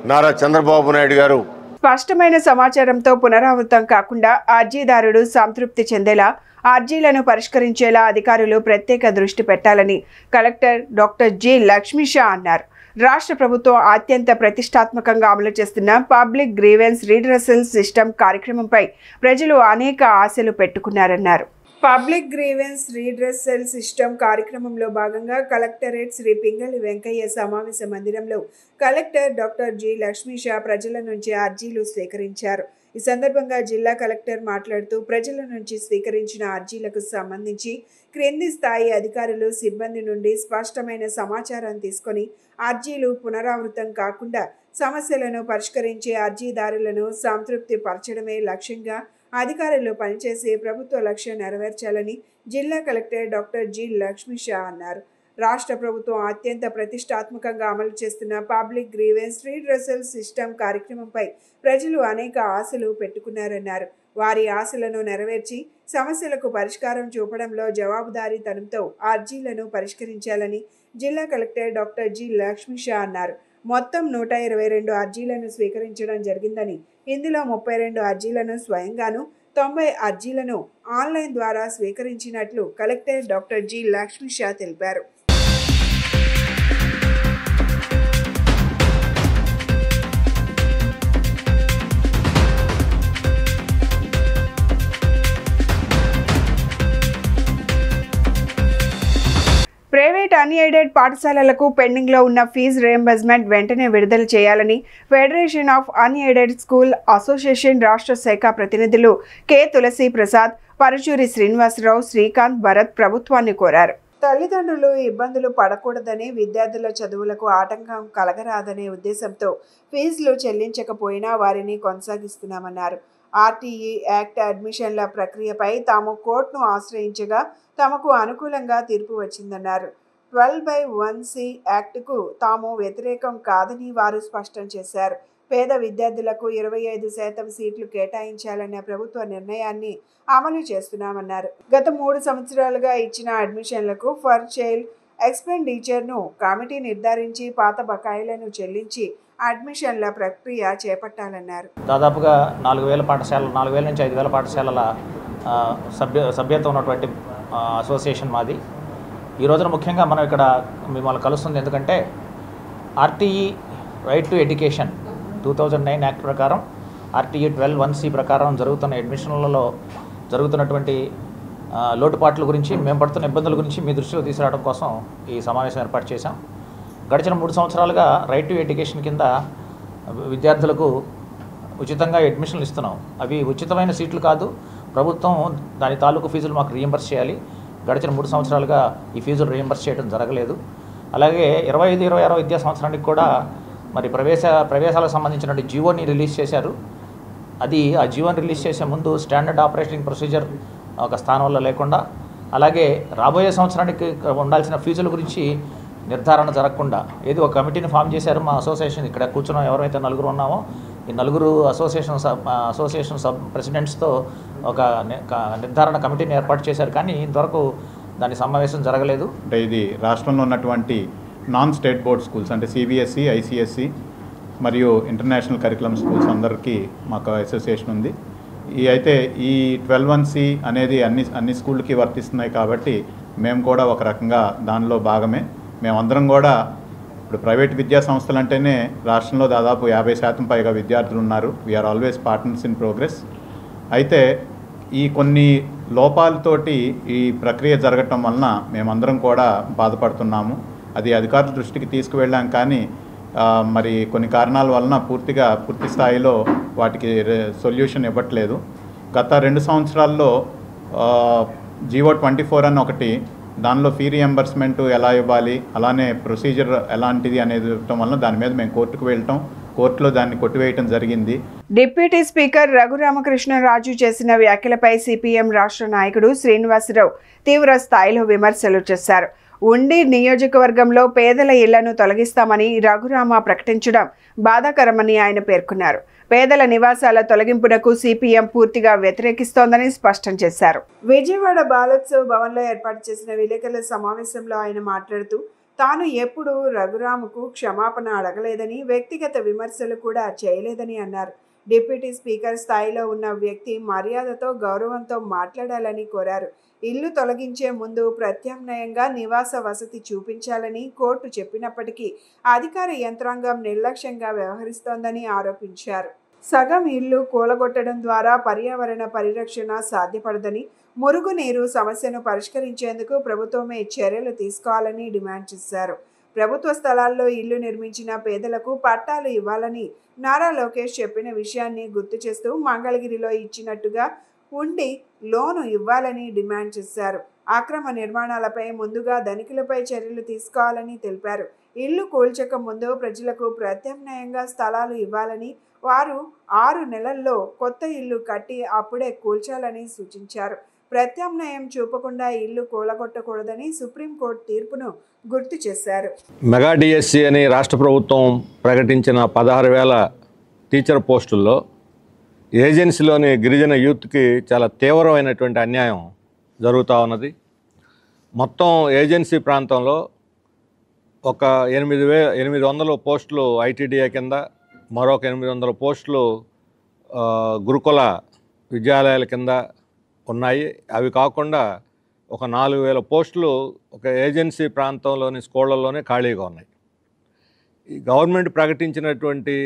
Speaker 4: నారా చంద్రబాబు నాయుడు గారు
Speaker 1: స్పష్టమైన సమాచారంతో పునరావృతం కాకుండా అర్జీదారుడు సంతృప్తి చెందేలా అర్జీలను పరిష్కరించేలా అధికారులు ప్రత్యేక దృష్టి పెట్టాలని కలెక్టర్ డాక్టర్ జి లక్ష్మీషా అన్నారు. రాష్ట్ర ప్రభుత్వం అత్యంత ప్రతిష్టాత్మకంగా అమలు చేస్తున్న పబ్లిక్ గ్రీవెన్స్ రీడ్రెసల్ సిస్టమ్ కార్యక్రమంపై ప్రజలు అనేక ఆశలు పెట్టుకున్నారన్నారు. పబ్లిక్ గ్రీవెన్స్ రీడ్రెసల్ సిస్టమ్ కార్యక్రమంలో భాగంగా కలెక్టరేట్ శ్రీ పింగళి వెంకయ్య సమావేశ మందిరంలో కలెక్టర్ డాక్టర్ జి లక్ష్మీషా ప్రజల నుంచి అర్జీలు స్వీకరించారు. ఈ సందర్భంగా జిల్లా కలెక్టర్ మాట్లాడుతూ ప్రజల నుంచి స్వీకరించిన అర్జీలకు సంబంధించి క్రింది స్థాయి అధికారులు, సిబ్బంది నుండి స్పష్టమైన సమాచారం తీసుకొని అర్జీలు పునరావృతం కాకుండా సమస్యలను పరిష్కరించే అర్జీదారులను సంతృప్తి పరచడమే లక్ష్యంగా అధికారులు పనిచేసి ప్రభుత్వ లక్ష్యం నెరవేర్చాలని జిల్లా కలెక్టర్ డాక్టర్ జి లక్ష్మీషా అన్నారు. రాష్ట్ర ప్రభుత్వం అత్యంత ప్రతిష్టాత్మకంగా అమలు చేస్తున్న పబ్లిక్ గ్రీవెన్స్ రీడ్రెసల్ సిస్టమ్ కార్యక్రమంపై ప్రజలు అనేక ఆశలు పెట్టుకున్నారన్నారు. వారి ఆశలను నెరవేర్చి సమస్యలకు పరిష్కారం చూపడంలో జవాబుదారీతనంతో అర్జీలను పరిష్కరించాలని జిల్లా కలెక్టర్ డాక్టర్ జి లక్ష్మీషా అన్నారు. మొత్తం 122 అర్జీలను స్వీకరించడం జరిగిందని, ఇందులో 32 అర్జీలను స్వయంగాను, 90 అర్జీలను ఆన్లైన్ ద్వారా స్వీకరించినట్లు కలెక్టర్ డాక్టర్ జి లక్ష్మీషా తెలిపారు. ప్రైవేట్ అన్ఎయిడెడ్ పాఠశాలలకు పెండింగ్లో ఉన్న ఫీజు రియంబర్స్మెంట్ వెంటనే విడుదల చేయాలని federation of unaided school association రాష్ట్ర శాఖ ప్రతినిధులు కె తులసి ప్రసాద్, పరుచూరి శ్రీనివాసరావు, శ్రీకాంత్, భరత్ ప్రభుత్వాన్ని కోరారు. తల్లిదండ్రులు ఇబ్బందులు పడకూడదని, విద్యార్థుల చదువులకు ఆటంకం కలగరాదనే ఉద్దేశంతో ఫీజులు చెల్లించకపోయినా వారిని కొనసాగిస్తున్నామన్నారు. ఆర్టీఈ యాక్ట్ అడ్మిషన్ల ప్రక్రియపై తాము కోర్టును ఆశ్రయించగా తమకు అనుకూలంగా తీర్పు వచ్చిందన్నారు. 12/1C యాక్టుకు తాము వ్యతిరేకం కాదని వారు స్పష్టం చేశారు. పేద విద్యార్థులకు 25% సీట్లు కేటాయించాలనే ప్రభుత్వ నిర్ణయాన్ని అమలు చేస్తున్నామన్నారు. గత 3 సంవత్సరాలుగా ఇచ్చిన అడ్మిషన్లకు ఫర్ చైల్డ్ ఎక్స్పెండిచర్ను కమిటీ నిర్ధారించి పాత బకాయిలను చెల్లించి అడ్మిషన్ల ప్రక్రియ చేపట్టాలన్నారు.
Speaker 12: దాదాపుగా 4,000 పాఠశాలలు, 4,000 నుంచి 5,000 పాఠశాలల సభ్యత్వం ఉన్నటువంటి అసోసియేషన్ మాది. ఈ రోజున ముఖ్యంగా మనం ఇక్కడ మిమ్మల్ని కలుస్తుంది ఎందుకంటే RTE right to education 2009 act ప్రకారం, ఆర్టీఈ 12/1C ప్రకారం జరుగుతున్న అడ్మిషన్లలో జరుగుతున్నటువంటి లోటుపాట్ల గురించి, మేము పడుతున్న ఇబ్బందుల గురించి మీ దృష్టిలో తీసుకురావడం కోసం ఈ సమావేశం ఏర్పాటు చేశాం. గడిచిన 3 సంవత్సరాలుగా రైట్ టు ఎడ్యుకేషన్ కింద విద్యార్థులకు ఉచితంగా అడ్మిషన్లు ఇస్తున్నాం. అవి ఉచితమైన సీట్లు కాదు, ప్రభుత్వం దాని తాలూకు ఫీజులు మాకు రీయింబర్స్ చేయాలి. గడిచిన 3 సంవత్సరాలుగా ఈ ఫీజులు రీయింబర్స్ చేయడం జరగలేదు. అలాగే 25-26 విద్యా సంవత్సరానికి కూడా మరి ప్రవేశాలకు సంబంధించినటువంటి జీవోని రిలీజ్ చేశారు. ఆ జీవోని రిలీజ్ చేసే ముందు స్టాండర్డ్ ఆపరేటింగ్ ప్రొసీజర్ ఒక స్థానంలో లేకుండా, అలాగే రాబోయే సంవత్సరానికి ఉండాల్సిన ఫీజుల గురించి నిర్ధారణ జరగకుండా ఏది ఒక కమిటీని ఫామ్ చేశారు మా అసోసియేషన్. ఇక్కడ కూర్చున్న ఎవరైతే నలుగురు ఉన్నామో ఈ నలుగురు అసోసియేషన్ సబ్ ప్రెసిడెంట్స్తో ఒక నిర్ధారణ కమిటీని ఏర్పాటు చేశారు, కానీ ఇంతవరకు దాని సమావేశం జరగలేదు.
Speaker 13: అంటే ఇది రాష్ట్రంలో ఉన్నటువంటి నాన్ స్టేట్ బోర్డ్ స్కూల్స్ అంటే సిబిఎస్ఈ, ఐసిఎస్ఈ మరియు ఇంటర్నేషనల్ కరికులం స్కూల్స్ అందరికీ మాకు అసోసియేషన్ ఉంది. అయితే ఈ 12(1)C అనేది అన్ని స్కూళ్ళకి వర్తిస్తున్నాయి కాబట్టి మేము కూడా ఒక రకంగా దానిలో భాగమే. మేమందరం కూడా ఇప్పుడు ప్రైవేట్ విద్యా సంస్థలు అంటేనే రాష్ట్రంలో దాదాపు 50% పైగా విద్యార్థులు ఉన్నారు. We're always partners in progress. అయితే ఈ కొన్ని లోపాలతోటి ఈ ప్రక్రియ జరగటం వలన మేమందరం కూడా బాధపడుతున్నాము. అది అధికారుల దృష్టికి తీసుకువెళ్ళాం, కానీ మరి కొన్ని కారణాల వలన పూర్తి స్థాయిలో వాటికి సొల్యూషన్ ఇవ్వట్లేదు. గత 2 సంవత్సరాల్లో జీవో 24 అని ఒకటి, దానిలో ఫీ రియంబర్స్మెంట్ ఎలా ఇవ్వాలి, అలానే ప్రొసీజర్ ఎలాంటిది అనేది ఇవ్వటం వలన దాని మీద మేము కోర్టుకు వెళ్ళటం, కోర్టులో దాన్ని కొట్టివేయటం జరిగింది.
Speaker 1: డిప్యూటీ స్పీకర్ రఘురామకృష్ణరాజు చేసిన వ్యాఖ్యలపై సిపిఎం రాష్ట్ర నాయకుడు శ్రీనివాసరావు తీవ్ర స్థాయిలో విమర్శలు చేశారు. ఉండి నియోజకవర్గంలో పేదల ఇళ్లను తొలగిస్తామని రఘురామ ప్రకటించడం బాధాకరమని ఆయన పేర్కొన్నారు. పేదల నివాసాల తొలగింపునకు సిపిఎం పూర్తిగా వ్యతిరేకిస్తోందని స్పష్టం చేశారు. విజయవాడ బాలోత్సవ భవన్లో ఏర్పాటు చేసిన విలేకరుల సమావేశంలో ఆయన మాట్లాడుతూ తాను ఎప్పుడూ రఘురామకు క్షమాపణ అడగలేదని, వ్యక్తిగత విమర్శలు కూడా చేయలేదని అన్నారు. డిప్యూటీ స్పీకర్ స్థాయిలో ఉన్న వ్యక్తి మర్యాదతో గౌరవంతో మాట్లాడాలని కోరారు. ఇల్లు తొలగించే ముందు ప్రత్యామ్నాయంగా నివాస వసతి చూపించాలని కోర్టు చెప్పినప్పటికీ అధికార యంత్రాంగం నిర్లక్ష్యంగా వ్యవహరిస్తోందని ఆరోపించారు. సగం ఇల్లు కూలగొట్టడం ద్వారా పర్యావరణ పరిరక్షణ సాధ్యపడదని, మురుగునీరు సమస్యను పరిష్కరించేందుకు ప్రభుత్వమే చర్యలు తీసుకోవాలని డిమాండ్ చేశారు. ప్రభుత్వ స్థలాల్లో ఇల్లు నిర్మించిన పేదలకు పట్టాలు ఇవ్వాలని నారా లోకేష్ చెప్పిన విషయాన్ని గుర్తు చేస్తూ మంగళగిరిలో ఇచ్చినట్టుగా ఉండి లోను ఇవ్వాలని డిమాండ్ చేశారు. అక్రమ నిర్మాణాలపై ముందుగా ధనికులపై చర్యలు తీసుకోవాలని తెలిపారు. ఇల్లు కూల్చక ముందు ప్రజలకు ప్రత్యామ్నాయంగా స్థలాలు ఇవ్వాలని, వారు 6 నెలల్లో కొత్త ఇల్లు కట్టి అప్పుడే కూల్చాలని సూచించారు. ప్రత్యామ్నాయం చూపకుండా ఇల్లు కూలగొట్టకూడదని సుప్రీంకోర్టు తీర్పును గుర్తు చేశారు.
Speaker 14: మెగా డిఎస్సి అని రాష్ట్ర ప్రభుత్వం ప్రకటించిన 16,000 టీచర్ పోస్టుల్లో ఏజెన్సీలోని గిరిజన యూత్కి చాలా తీవ్రమైనటువంటి అన్యాయం జరుగుతూ ఉన్నది. మొత్తం ఏజెన్సీ ప్రాంతంలో ఒక 800 పోస్టులు ఐటీడీఏ కింద, మరొక 800 పోస్టులు గురుకుల విద్యాలయాల కింద ఉన్నాయి. అవి కాకుండా ఒక 4,000 పోస్టులు ఒక ఏజెన్సీ ప్రాంతంలోని స్కూళ్ళల్లోనే ఖాళీగా ఉన్నాయి. ఈ గవర్నమెంట్ ప్రకటించినటువంటి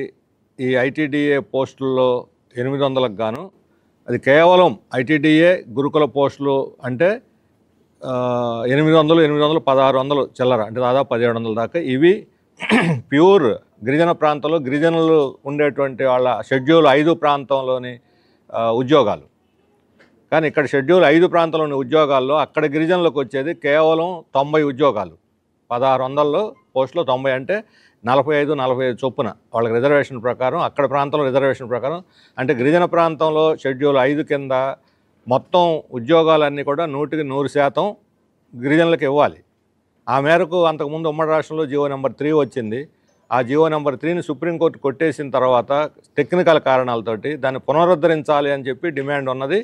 Speaker 14: ఈ ఐటీడీఏ పోస్టుల్లో 800కు గాను అది కేవలం ఐటీడీఏ గురుకుల పోస్టులు అంటే 800, 1,600 చిల్లర, అంటే దాదాపు 1,700 దాకా. ఇవి ప్యూర్ గిరిజన ప్రాంతంలో గిరిజనులు ఉండేటువంటి వాళ్ళ షెడ్యూల్ 5 ప్రాంతంలోని ఉద్యోగాలు. కానీ ఇక్కడ షెడ్యూల్ 5 ప్రాంతంలోని ఉద్యోగాల్లో అక్కడ గిరిజనులకు వచ్చేది కేవలం 90 ఉద్యోగాలు. 1600 పోస్టులు 90 అంటే 45 చొప్పున వాళ్ళకి రిజర్వేషన్ ప్రకారం, అక్కడ ప్రాంతంలో రిజర్వేషన్ ప్రకారం. అంటే గిరిజన ప్రాంతంలో షెడ్యూల్ 5 కింద మొత్తం ఉద్యోగాలన్నీ కూడా 100% గిరిజనులకు ఇవ్వాలి. ఆ మేరకు అంతకుముందు ఉమ్మడి రాష్ట్రంలో జీవో నెంబర్ 3 వచ్చింది. ఆ జీవో నెంబర్ 3ని సుప్రీంకోర్టు కొట్టేసిన తర్వాత టెక్నికల్ కారణాలతోటి దాన్ని పునరుద్ధరించాలి అని చెప్పి డిమాండ్ ఉన్నది.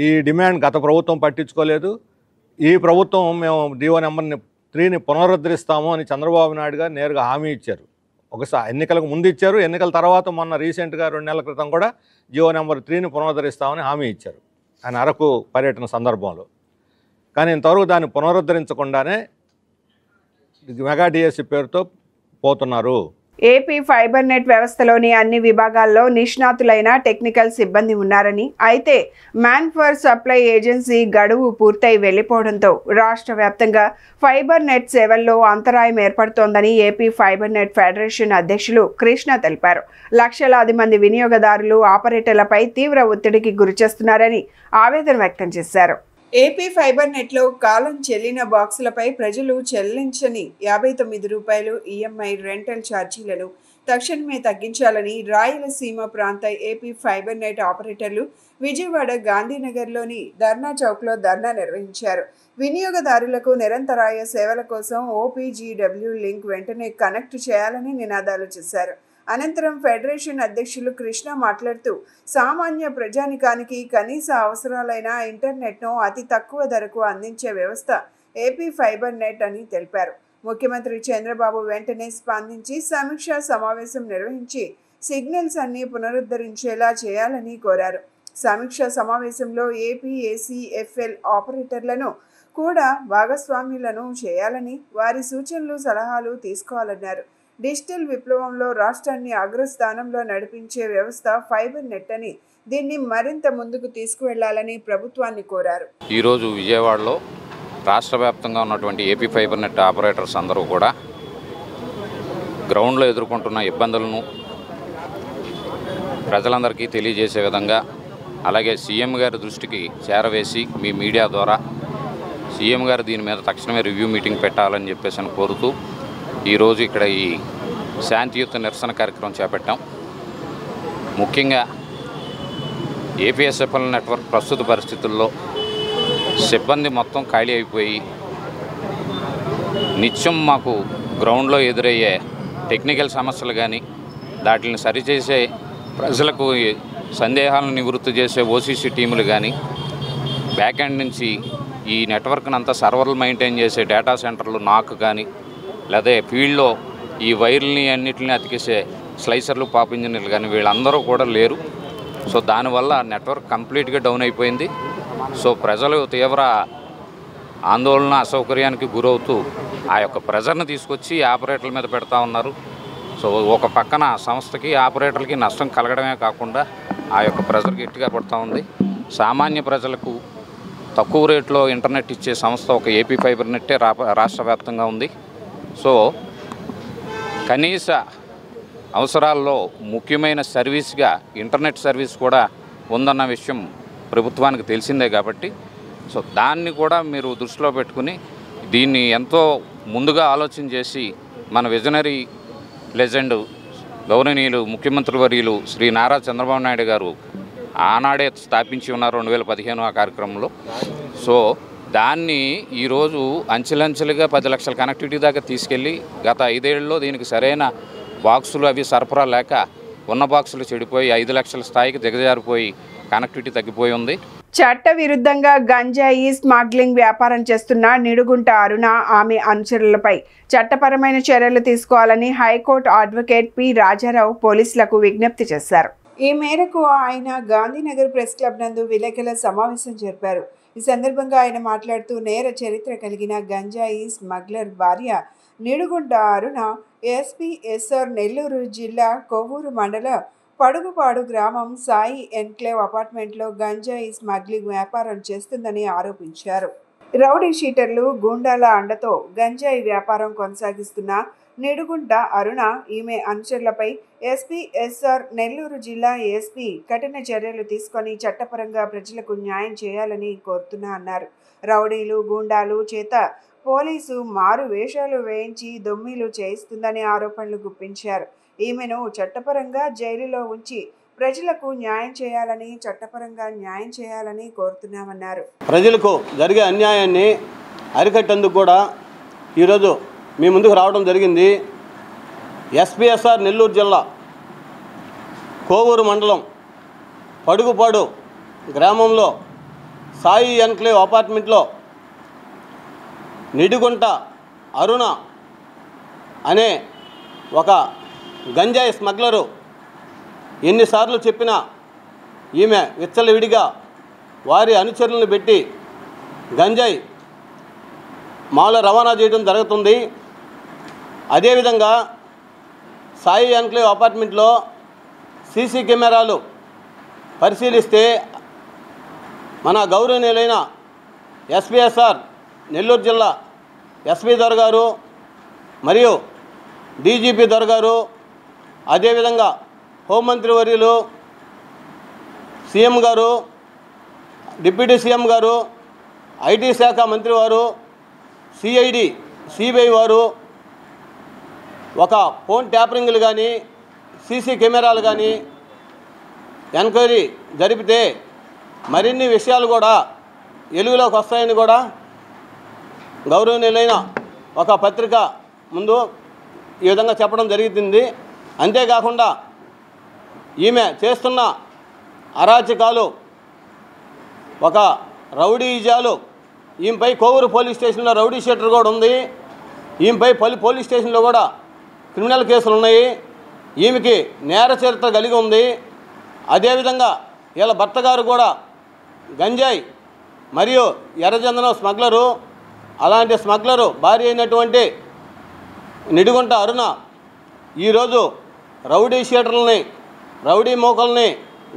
Speaker 14: ఈ డిమాండ్ గత ప్రభుత్వం పట్టించుకోలేదు. ఈ ప్రభుత్వం మేము జీవో నెంబర్ 3ని పునరుద్ధరిస్తాము అని చంద్రబాబు నాయుడు గారు నేరుగా హామీ ఇచ్చారు. ఒకసారి ఎన్నికలకు ముందు ఇచ్చారు, ఎన్నికల తర్వాత మొన్న రీసెంట్గా 2 నెలల క్రితం కూడా జీవో నెంబర్ 3ని పునరుద్ధరిస్తామని హామీ ఇచ్చారు ఆయన అరకు పర్యటన సందర్భంలో. కానీ ఇంతవరకు దాన్ని పునరుద్ధరించకుండానే మెగా డిఎస్సి పేరుతో పోతున్నారు.
Speaker 1: ఏపీ ఫైబర్ నెట్ వ్యవస్థలోని అన్ని విభాగాల్లో నిష్ణాతులైన టెక్నికల్ సిబ్బంది ఉన్నారని, అయితే మ్యాన్ ఫర్ సప్లై ఏజెన్సీ గడువు పూర్తయి వెళ్లిపోవడంతో రాష్ట్ర వ్యాప్తంగా ఫైబర్ నెట్ సేవల్లో అంతరాయం ఏర్పడుతోందని ఏపీ ఫైబర్ నెట్ ఫెడరేషన్ అధ్యక్షులు కృష్ణ తెలిపారు. లక్షలాది మంది వినియోగదారులు ఆపరేటర్లపై తీవ్ర ఒత్తిడికి గురిచేస్తున్నారని ఆవేదన వ్యక్తం చేశారు. ఏపీ ఫైబర్ నెట్లో కాలం చెల్లిన బాక్సులపై ప్రజలు చెల్లించని 59 రూపాయలు ఈఎంఐ రెంటల్ ఛార్జీలను తక్షణమే తగ్గించాలని రాయలసీమ ప్రాంత ఏపీ ఫైబర్ నెట్ ఆపరేటర్లు విజయవాడ గాంధీనగర్లోని ధర్నా చౌక్లో ధర్నా నిర్వహించారు. వినియోగదారులకు నిరంతరాయ సేవల కోసం OPGW లింక్ వెంటనే కనెక్ట్ చేయాలని నినాదాలు చేశారు. అనంతరం ఫెడరేషన్ అధ్యక్షులు కృష్ణ మాట్లాడుతూ సామాన్య ప్రజానికానికి కనీస అవసరాలైన ఇంటర్నెట్ను అతి తక్కువ ధరకు అందించే వ్యవస్థ ఏపీ ఫైబర్ నెట్ అని తెలిపారు. ముఖ్యమంత్రి చంద్రబాబు వెంటనే స్పందించి సమీక్షా సమావేశం నిర్వహించి సిగ్నల్స్ అన్ని పునరుద్ధరించేలా చేయాలని కోరారు. సమీక్షా సమావేశంలో APACFL ఆపరేటర్లను కూడా భాగస్వామ్యులను చేయాలని, వారి సూచనలు సలహాలు తీసుకోవాలన్నారు. డిజిటల్ విప్లవంలో రాష్ట్రాన్ని అగ్రస్థానంలో నడిపించే వ్యవస్థ ఫైబర్ నెట్ అని, దీన్ని మరింత ముందుకు తీసుకువెళ్లాలని ప్రభుత్వాన్ని కోరారు.
Speaker 15: ఈరోజు విజయవాడలో రాష్ట్ర వ్యాప్తంగా ఉన్నటువంటి ఏపీ ఫైబర్ నెట్ ఆపరేటర్స్ అందరూ కూడా గ్రౌండ్లో ఎదుర్కొంటున్న ఇబ్బందులను ప్రజలందరికీ తెలియజేసే విధంగా, అలాగే సీఎం గారి దృష్టికి చేరవేసి మీ మీడియా ద్వారా సీఎం గారు దీని మీద తక్షణమే రివ్యూ మీటింగ్ పెట్టాలని చెప్పేసి కోరుతూ ఈరోజు ఇక్కడ ఈ శాంతియుత నిరసన కార్యక్రమం చేపట్టాం. ముఖ్యంగా APSFL నెట్వర్క్ ప్రస్తుత పరిస్థితుల్లో సిబ్బంది మొత్తం ఖాళీ అయిపోయి నిత్యం మాకు గ్రౌండ్లో ఎదురయ్యే టెక్నికల్ సమస్యలు కానీ, వాటిని సరిచేసే ప్రజలకు సందేహాలను నివృత్తి చేసే OCC టీములు కానీ, బ్యాక్ ఎండ్ నుంచి ఈ నెట్వర్క్ని అంతా సర్వర్లు మెయింటైన్ చేసే డేటా సెంటర్లు నాకు కానీ, లేదా ఫీల్డ్లో ఈ వైర్లని అన్నిటిని అతికేసే స్లైసర్లు, పాప్ ఇంజనీర్లు కానీ వీళ్ళందరూ కూడా లేరు. సో దానివల్ల నెట్వర్క్ కంప్లీట్గా డౌన్ అయిపోయింది. సో ప్రజలు తీవ్ర ఆందోళన, అసౌకర్యానికి గురవుతూ ఆ యొక్క ప్రెజర్ని తీసుకొచ్చి ఆపరేటర్ల మీద పెడతా ఉన్నారు. సో ఒక పక్కన సంస్థకి, ఆపరేటర్లకి నష్టం కలగడమే కాకుండా ఆ యొక్క ప్రెజర్ గట్టిగా పడుతూ ఉంది. సామాన్య ప్రజలకు తక్కువ రేట్లో ఇంటర్నెట్ ఇచ్చే సంస్థ ఒక ఏపీ ఫైబర్ నెట్టే రాష్ట్ర వ్యాప్తంగా ఉంది. సో కనీస అవసరాల్లో ముఖ్యమైన సర్వీస్గా ఇంటర్నెట్ సర్వీస్ కూడా ఉందన్న విషయం ప్రభుత్వానికి తెలిసిందే కాబట్టి, సో దాన్ని కూడా మీరు దృష్టిలో పెట్టుకుని దీన్ని ఎంతో ముందుగా ఆలోచన చేసి మన విజనరీ లెజెండ్ గౌరవనీయులు ముఖ్యమంత్రి వర్యులు శ్రీ నారా చంద్రబాబు నాయుడు గారు ఆనాడే స్థాపించి ఉన్నారు 2015 ఆ కార్యక్రమంలో. సో దాన్ని ఈరోజు అంచెలంచెలుగా 10 లక్షల కనెక్టివిటీ దాకా తీసుకెళ్ళి గత 5 ఏళ్లలో దీనికి సరైన బాక్సులు అవి సరఫరా లేక ఉన్న బాక్సులు చెడిపోయి 5 లక్షల స్థాయికి దిగజారిపోయి కనెక్టివిటీ తగ్గిపోయి ఉంది.
Speaker 1: చట్ట విరుద్ధంగా గంజాయి స్మగ్లింగ్ వ్యాపారం చేస్తున్న నిడుగుంట అరుణ, ఆమె అనుచరులపై చట్టపరమైన చర్యలు తీసుకోవాలని హైకోర్టు అడ్వకేట్ పి రాజారావు పోలీసులకు విజ్ఞప్తి చేశారు. ఈ మేరకు ఆయన గాంధీనగర్ ప్రెస్ క్లబ్ నందు విలేకరుల సమావేశం జరిపారు. ఈ సందర్భంగా ఆయన మాట్లాడుతూ నేర చరిత్ర కలిగిన గంజాయి స్మగ్లర్ భార్య నిడుగుంట అరుణ ఎస్పీ ఎస్ఆర్ నెల్లూరు జిల్లా కొవ్వూరు మండల పడుగుపాడు గ్రామం సాయి ఎన్క్లేవ్ అపార్ట్మెంట్లో గంజాయి స్మగ్లింగ్ వ్యాపారం చేస్తుందని ఆరోపించారు. రౌడీ షీటర్లు, గూండాల అండతో గంజాయి వ్యాపారం కొనసాగిస్తున్న నిడుగుంట అరుణ, ఈమె అనుచరులపై ఎస్పీ ఎస్ఆర్ నెల్లూరు జిల్లా ఎస్పీ కఠిన చర్యలు తీసుకొని చట్టపరంగా ప్రజలకు న్యాయం చేయాలని కోరుతున్నా అన్నారు. రౌడీలు, గూండాలు చేత పోలీసు మారు వేషాలు వేయించి దొమ్మిలు చేయిస్తుందని ఆరోపణలు గుప్పించారు. ఈమెను చట్టపరంగా జైలులో ఉంచి ప్రజలకు న్యాయం చేయాలని, చట్టపరంగా న్యాయం చేయాలని కోరుతున్నామన్నారు.
Speaker 16: ప్రజలకు జరిగే అన్యాయాన్ని అరికట్టేందుకు కూడా ఈరోజు మీ ముందుకు రావడం జరిగింది. ఎస్పీఎస్ఆర్ నెల్లూరు జిల్లా కోవూరు మండలం పడుగుపాడు గ్రామంలో సాయి ఎన్క్లేవ్ అపార్ట్మెంట్లో నిడుగుంట అరుణ అనే ఒక గంజాయి స్మగ్లరు ఎన్నిసార్లు చెప్పినా ఈమె విచ్చలవిడిగా వారి అనుచరులను పెట్టి గంజాయి మాలో రవాణా చేయడం జరుగుతుంది. అదేవిధంగా సాయి ఎన్క్లేవ్ అపార్ట్మెంట్లో సీసీ కెమెరాలు పరిశీలిస్తే మన గౌరవనీయులైన ఎస్పీఎస్ఆర్ నెల్లూరు జిల్లా ఎస్పీ దొర గారు మరియు డీజీపీ దొర గారు, అదేవిధంగా హోంమంత్రి వర్యులు, సీఎం గారు, డిప్యూటీ సీఎం గారు, ఐటీ శాఖ మంత్రి వారు, సిఐడి, సిబిఐ వారు ఒక ఫోన్ ట్యాపరింగ్లు కానీ సీసీ కెమెరాలు కానీ ఎంక్వైరీ జరిపితే మరిన్ని విషయాలు కూడా వెలుగులోకి వస్తాయని కూడా గౌరవనీయులైన ఒక పత్రిక ముందు ఈ విధంగా చెప్పడం జరుగుతుంది. అంతేకాకుండా ఈమె చేస్తున్న అరాచకాలు, ఒక రౌడీజాలు, ఈమెపై కోవూరు పోలీస్ స్టేషన్లో రౌడీ షీటర్ కూడా ఉంది. ఈమెపై పోలీస్ స్టేషన్లో కూడా క్రిమినల్ కేసులు ఉన్నాయి. ఈమెకి నేర చరిత్ర కలిగి ఉంది. అదేవిధంగా వీళ్ళ భర్త గారు కూడా గంజాయి మరియు ఎర్రచందనం స్మగ్లరు. అలాంటి స్మగ్లరు భార్య అయినటువంటి నిడిగుంట అరుణ ఈరోజు రౌడీ షీటర్లని, రౌడీ మోకల్ని,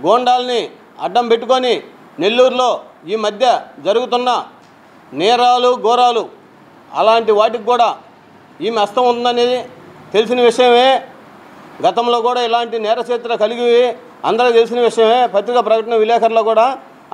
Speaker 16: గోండాల్ని అడ్డం పెట్టుకొని నెల్లూరులో ఈ మధ్య జరుగుతున్న నేరాలు, ఘోరాలు అలాంటి వాటికి కూడా ఈమె హస్తం ఉందనేది తెలిసిన విషయమే. గతంలో కూడా ఇలాంటి నేర చరిత్ర కలిగి అందరికీ తెలిసిన విషయమే. పత్రికా ప్రకటన విలేకరులు కూడా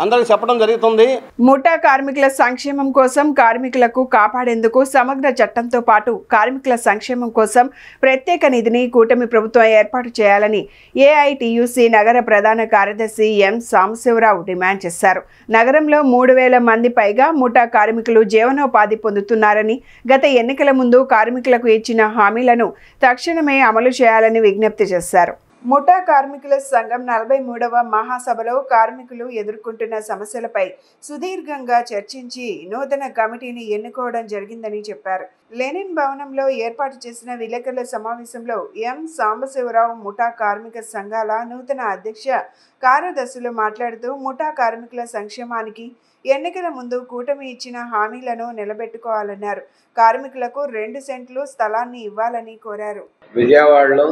Speaker 16: అందరికీ చెప్పడం జరుగుతుంది.
Speaker 1: ముఠా కార్మికుల సంక్షేమం కోసం, కార్మికులకు కాపాడేందుకు సమగ్ర చట్టంతో పాటు కార్మికుల సంక్షేమం కోసం ప్రత్యేక నిధిని కూటమి ప్రభుత్వం ఏర్పాటు చేయాలని ఏఐటియుసి నగర ప్రధాన కార్యదర్శి ఎం సాంబశివరావు డిమాండ్ చేశారు. నగరంలో 3,000 మంది పైగా ముఠా కార్మికులు జీవనోపాధి పొందుతున్నారని, గత ఎన్నికల ముందు కార్మికులకు ఇచ్చిన హామీలను తక్షణమే అమలు చేయాలని విజ్ఞప్తి చేశారు. ముఠా కార్మికుల సంఘం 43వ మహాసభలో కార్మికులు ఎదుర్కొంటున్న సమస్యలపై సుదీర్ఘంగా చర్చించి నూతన కమిటీని ఎన్నుకోవడం జరిగిందని చెప్పారు. లెనిన్ భవనంలో ఏర్పాటు చేసిన విలేకరుల సమావేశంలో ఎం సాంబశివరావు ముఠా కార్మిక సంఘాల నూతన అధ్యక్ష కార్యదర్శులు మాట్లాడుతూ ముఠా కార్మికుల సంక్షేమానికి ఎన్నికల ముందు కూటమి ఇచ్చిన హామీలను నిలబెట్టుకోవాలన్నారు. కార్మికులకు 2 సెంట్లు స్థలాన్ని ఇవ్వాలని కోరారు.
Speaker 17: విజయవాడలో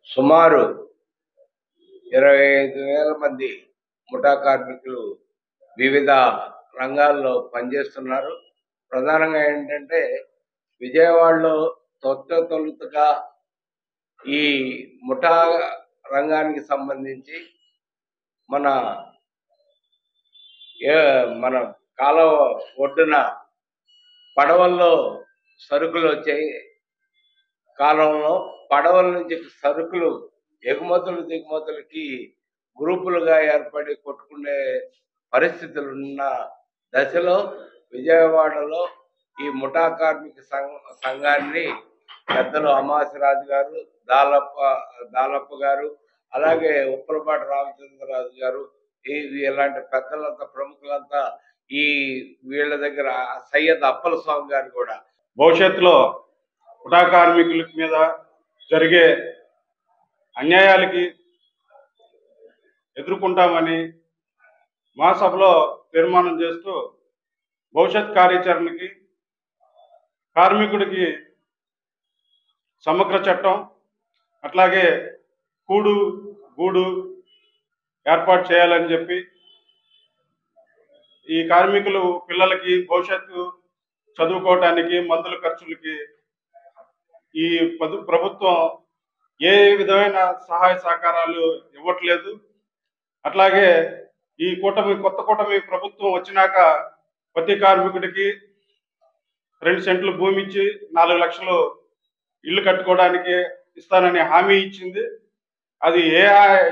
Speaker 17: సుమారు 25,000 మంది ముఠా కార్మికులు వివిధ రంగాల్లో పనిచేస్తున్నారు. ప్రధానంగా ఏంటంటే విజయవాడలో తొలుతగా ఈ ముఠా రంగానికి సంబంధించి మన కాలువ ఒడ్డున పడవల్లో సరుకులు వచ్చాయి. కాలంలో పడవల నుంచి సరుకులు ఎగుమతులు దిగుమతులకి గ్రూపులుగా ఏర్పడి కొట్టుకునే పరిస్థితులు ఉన్న దశలో విజయవాడలో ఈ ముఠా కార్మిక సంఘాన్ని పెద్దలు అమాసిరాజు గారు, దాలప్ప గారు, అలాగే ఉప్పలపాటి రామచంద్రరాజు గారు, ఇలాంటి పెద్దలంతా ప్రముఖులంతా వీళ్ళ దగ్గర సయ్యద్ అప్పల స్వామి గారు కూడా
Speaker 18: భవిష్యత్తులో ముఠా కార్మికుల మీద జరిగే అన్యాయాలకి ఎదుర్కొంటామని మహాసభలో తీర్మానం చేస్తూ భవిష్యత్ కార్యాచరణకి కార్మికుడికి సమగ్ర చట్టం, అట్లాగే కూడు గూడు ఏర్పాటు చేయాలని చెప్పి, ఈ కార్మికులు పిల్లలకి భవిష్యత్తు చదువుకోవటానికి మందుల ఖర్చులకి ఈ ప్రభుత్వం ఏ విధమైన సహాయ సహకారాలు ఇవ్వట్లేదు. అట్లాగే ఈ కొత్త కూటమి ప్రభుత్వం వచ్చినాక ప్రతి కార్మికుడికి 2 సెంట్లు భూమి ఇచ్చి 4 లక్షలు ఇల్లు కట్టుకోవడానికి ఇస్తానని హామీ ఇచ్చింది. అది ఏ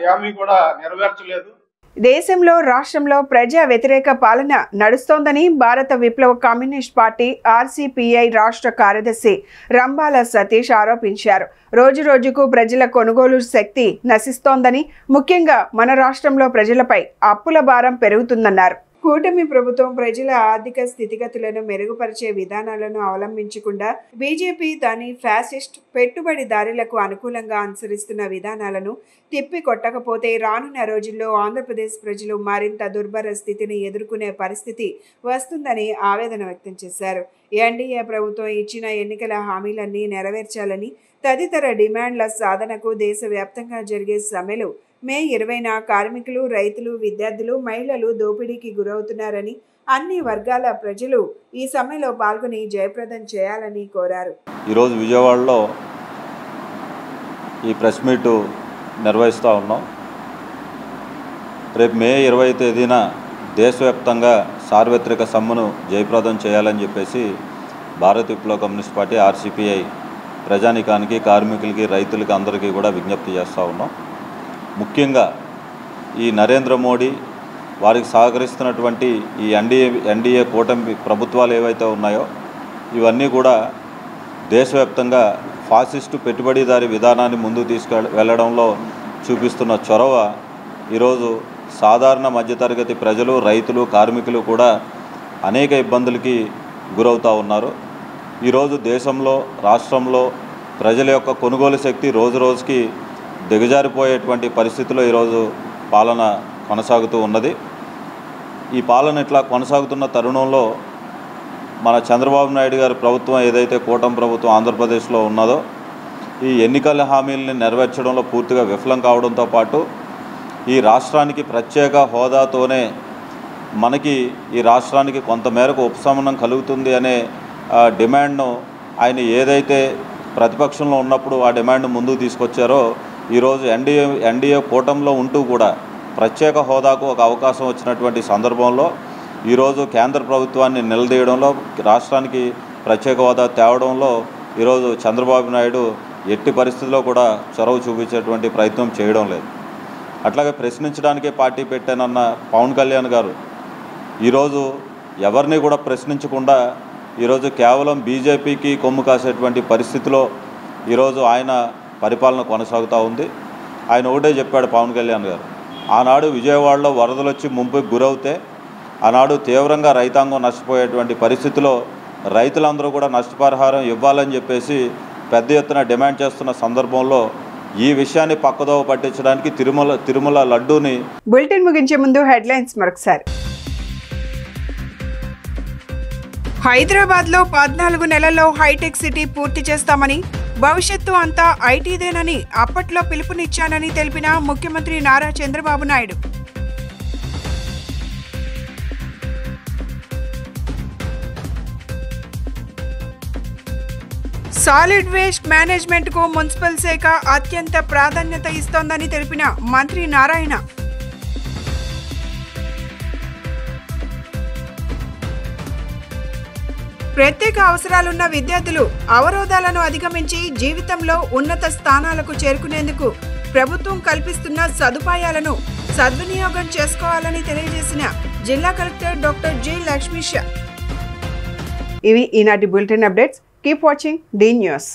Speaker 18: హామీ కూడా నెరవేర్చలేదు.
Speaker 1: దేశంలో రాష్ట్రంలో ప్రజా వ్యతిరేక పాలన నడుస్తోందని భారత విప్లవ కమ్యూనిస్ట్ పార్టీ ఆర్సీపీఐ రాష్ట్ర కార్యదర్శి రంబాల సతీష్ ఆరోపించారు. రోజురోజుకు ప్రజల కొనుగోలు శక్తి నశిస్తోందని, ముఖ్యంగా మన రాష్ట్రంలో ప్రజలపై అప్పుల భారం పెరుగుతుందన్నారు. కూటమి ప్రభుత్వం ప్రజల ఆర్థిక స్థితిగతులను మెరుగుపరిచే విధానాలను అవలంబించకుండా బీజేపీ దాని ఫ్యాసిస్ట్ పెట్టుబడిదారులకు అనుకూలంగా అనుసరిస్తున్న విధానాలను తిప్పి కొట్టకపోతే రానున్న రోజుల్లో ఆంధ్రప్రదేశ్ ప్రజలు మరింత దుర్భర స్థితిని ఎదుర్కొనే పరిస్థితి వస్తుందని ఆవేదన వ్యక్తం చేశారు. ఎన్డీఏ ప్రభుత్వం ఇచ్చిన ఎన్నికల హామీలన్నీ నెరవేర్చాలని, తదితర డిమాండ్ల సాధనకు దేశవ్యాప్తంగా జరిగే సమ్మెలు మే 20న కార్మికులు, రైతులు, విద్యార్థులు, మహిళలు దోపిడీకి గురవుతున్నారని, అన్ని వర్గాల ప్రజలు ఈ సమ్మెలో పాల్గొని జయప్రదం చేయాలని కోరారు.
Speaker 19: ఈరోజు విజయవాడలో ఈ ప్రెస్ మీటు నిర్వహిస్తూ ఉన్నాం. రేపు మే 20వ తేదీన దేశవ్యాప్తంగా సార్వత్రిక సమ్మెను జయప్రదం చేయాలని చెప్పేసి భారత విప్లవ కమ్యూనిస్ట్ పార్టీ ఆర్సీపీఐ ప్రజానికానికి, కార్మికులకి, రైతులకి అందరికీ కూడా విజ్ఞప్తి చేస్తూ ఉన్నాం. ముఖ్యంగా ఈ నరేంద్ర మోడీ వారికి సహకరిస్తున్నటువంటి ఈ ఎన్డీఏ కూటమి ప్రభుత్వాలు ఏవైతే ఉన్నాయో ఇవన్నీ కూడా దేశవ్యాప్తంగా ఫాసిస్టు పెట్టుబడిదారీ విధానాన్ని ముందుకు వెళ్ళడంలో చూపిస్తున్న చొరవ ఈరోజు సాధారణ మధ్యతరగతి ప్రజలు, రైతులు, కార్మికులు కూడా అనేక ఇబ్బందులకి గురవుతూ ఉన్నారు. ఈరోజు దేశంలో, రాష్ట్రంలో ప్రజల యొక్క కొనుగోలు శక్తి రోజు రోజుకి దిగజారిపోయేటువంటి పరిస్థితిలో ఈరోజు పాలన కొనసాగుతూ ఉన్నది. ఈ పాలన ఇట్లా కొనసాగుతున్న తరుణంలో మన చంద్రబాబు నాయుడు గారి ప్రభుత్వం ఏదైతే కూటమి ప్రభుత్వం ఆంధ్రప్రదేశ్లో ఉన్నదో ఈ ఎన్నికల హామీలని నెరవేర్చడంలో పూర్తిగా విఫలం కావడంతో పాటు ఈ రాష్ట్రానికి ప్రత్యేక హోదాతోనే మనకి ఈ రాష్ట్రానికి కొంతమేరకు ఉపశమనం కలుగుతుంది అనే డిమాండ్ను ఆయన ఏదైతే ప్రతిపక్షంలో ఉన్నప్పుడు ఆ డిమాండ్ను ముందుకు తీసుకొచ్చారో ఈరోజు ఎన్డీఏ కూటమిలో ఉంటూ కూడా ప్రత్యేక హోదాకు ఒక అవకాశం వచ్చినటువంటి సందర్భంలో ఈరోజు కేంద్ర ప్రభుత్వాన్ని నిలదీయడంలో, రాష్ట్రానికి ప్రత్యేక హోదా తేవడంలో ఈరోజు చంద్రబాబు నాయుడు ఎట్టి పరిస్థితుల్లో కూడా చొరవ చూపించేటువంటి ప్రయత్నం చేయడం లేదు. అట్లాగే ప్రశ్నించడానికే పార్టీ పెట్టానన్న పవన్ కళ్యాణ్ గారు ఈరోజు ఎవరిని కూడా ప్రశ్నించకుండా ఈరోజు కేవలం బీజేపీకి కొమ్ము కాసేటువంటి పరిస్థితిలో ఈరోజు ఆయన పరిపాలన కొనసాగుతూ ఉంది. ఆయన ఒకటే చెప్పాడు పవన్ కళ్యాణ్ గారు, ఆనాడు విజయవాడలో వరదలు వచ్చి ముంపుకు గురవుతే ఆనాడు తీవ్రంగా రైతాంగం నష్టపోయేటువంటి పరిస్థితిలో రైతులందరూ కూడా నష్టపరిహారం ఇవ్వాలని చెప్పేసి పెద్ద ఎత్తున డిమాండ్ చేస్తున్న సందర్భంలో ఈ విషయాన్ని పక్కదోవ పట్టించడానికి తిరుమల లడ్డూని.
Speaker 1: బులెటిన్ ముగించే ముందు హెడ్లైన్స్ మరొకసారి. హైదరాబాద్లో 14 నెలల్లో హైటెక్ సిటీ పూర్తి చేస్తామని, భవిష్యత్తు అంతా ఐటీదేనని అప్పట్లో పిలుపునిచ్చానని తెలిపిన ముఖ్యమంత్రి Nara Chandrababu Naidu. Solid waste management కు మున్సిపల్ శాఖ అత్యంత ప్రాధాన్యత ఇస్తోందని తెలిపిన మంత్రి నారాయణ. ప్రత్యేక అవసరాలున్న విద్యార్థులు అవరోధాలను అధిగమించి జీవితంలో ఉన్నత స్థానాలకు చేరుకునేందుకు ప్రభుత్వం కల్పిస్తున్న సదుపాయాలను సద్వినియోగం చేసుకోవాలని తెలియజేసిన జిల్లా కలెక్టర్ డాక్టర్ జి లక్ష్మీష. ఇవి ఈనాటి bulletin updates. Keep watching the news.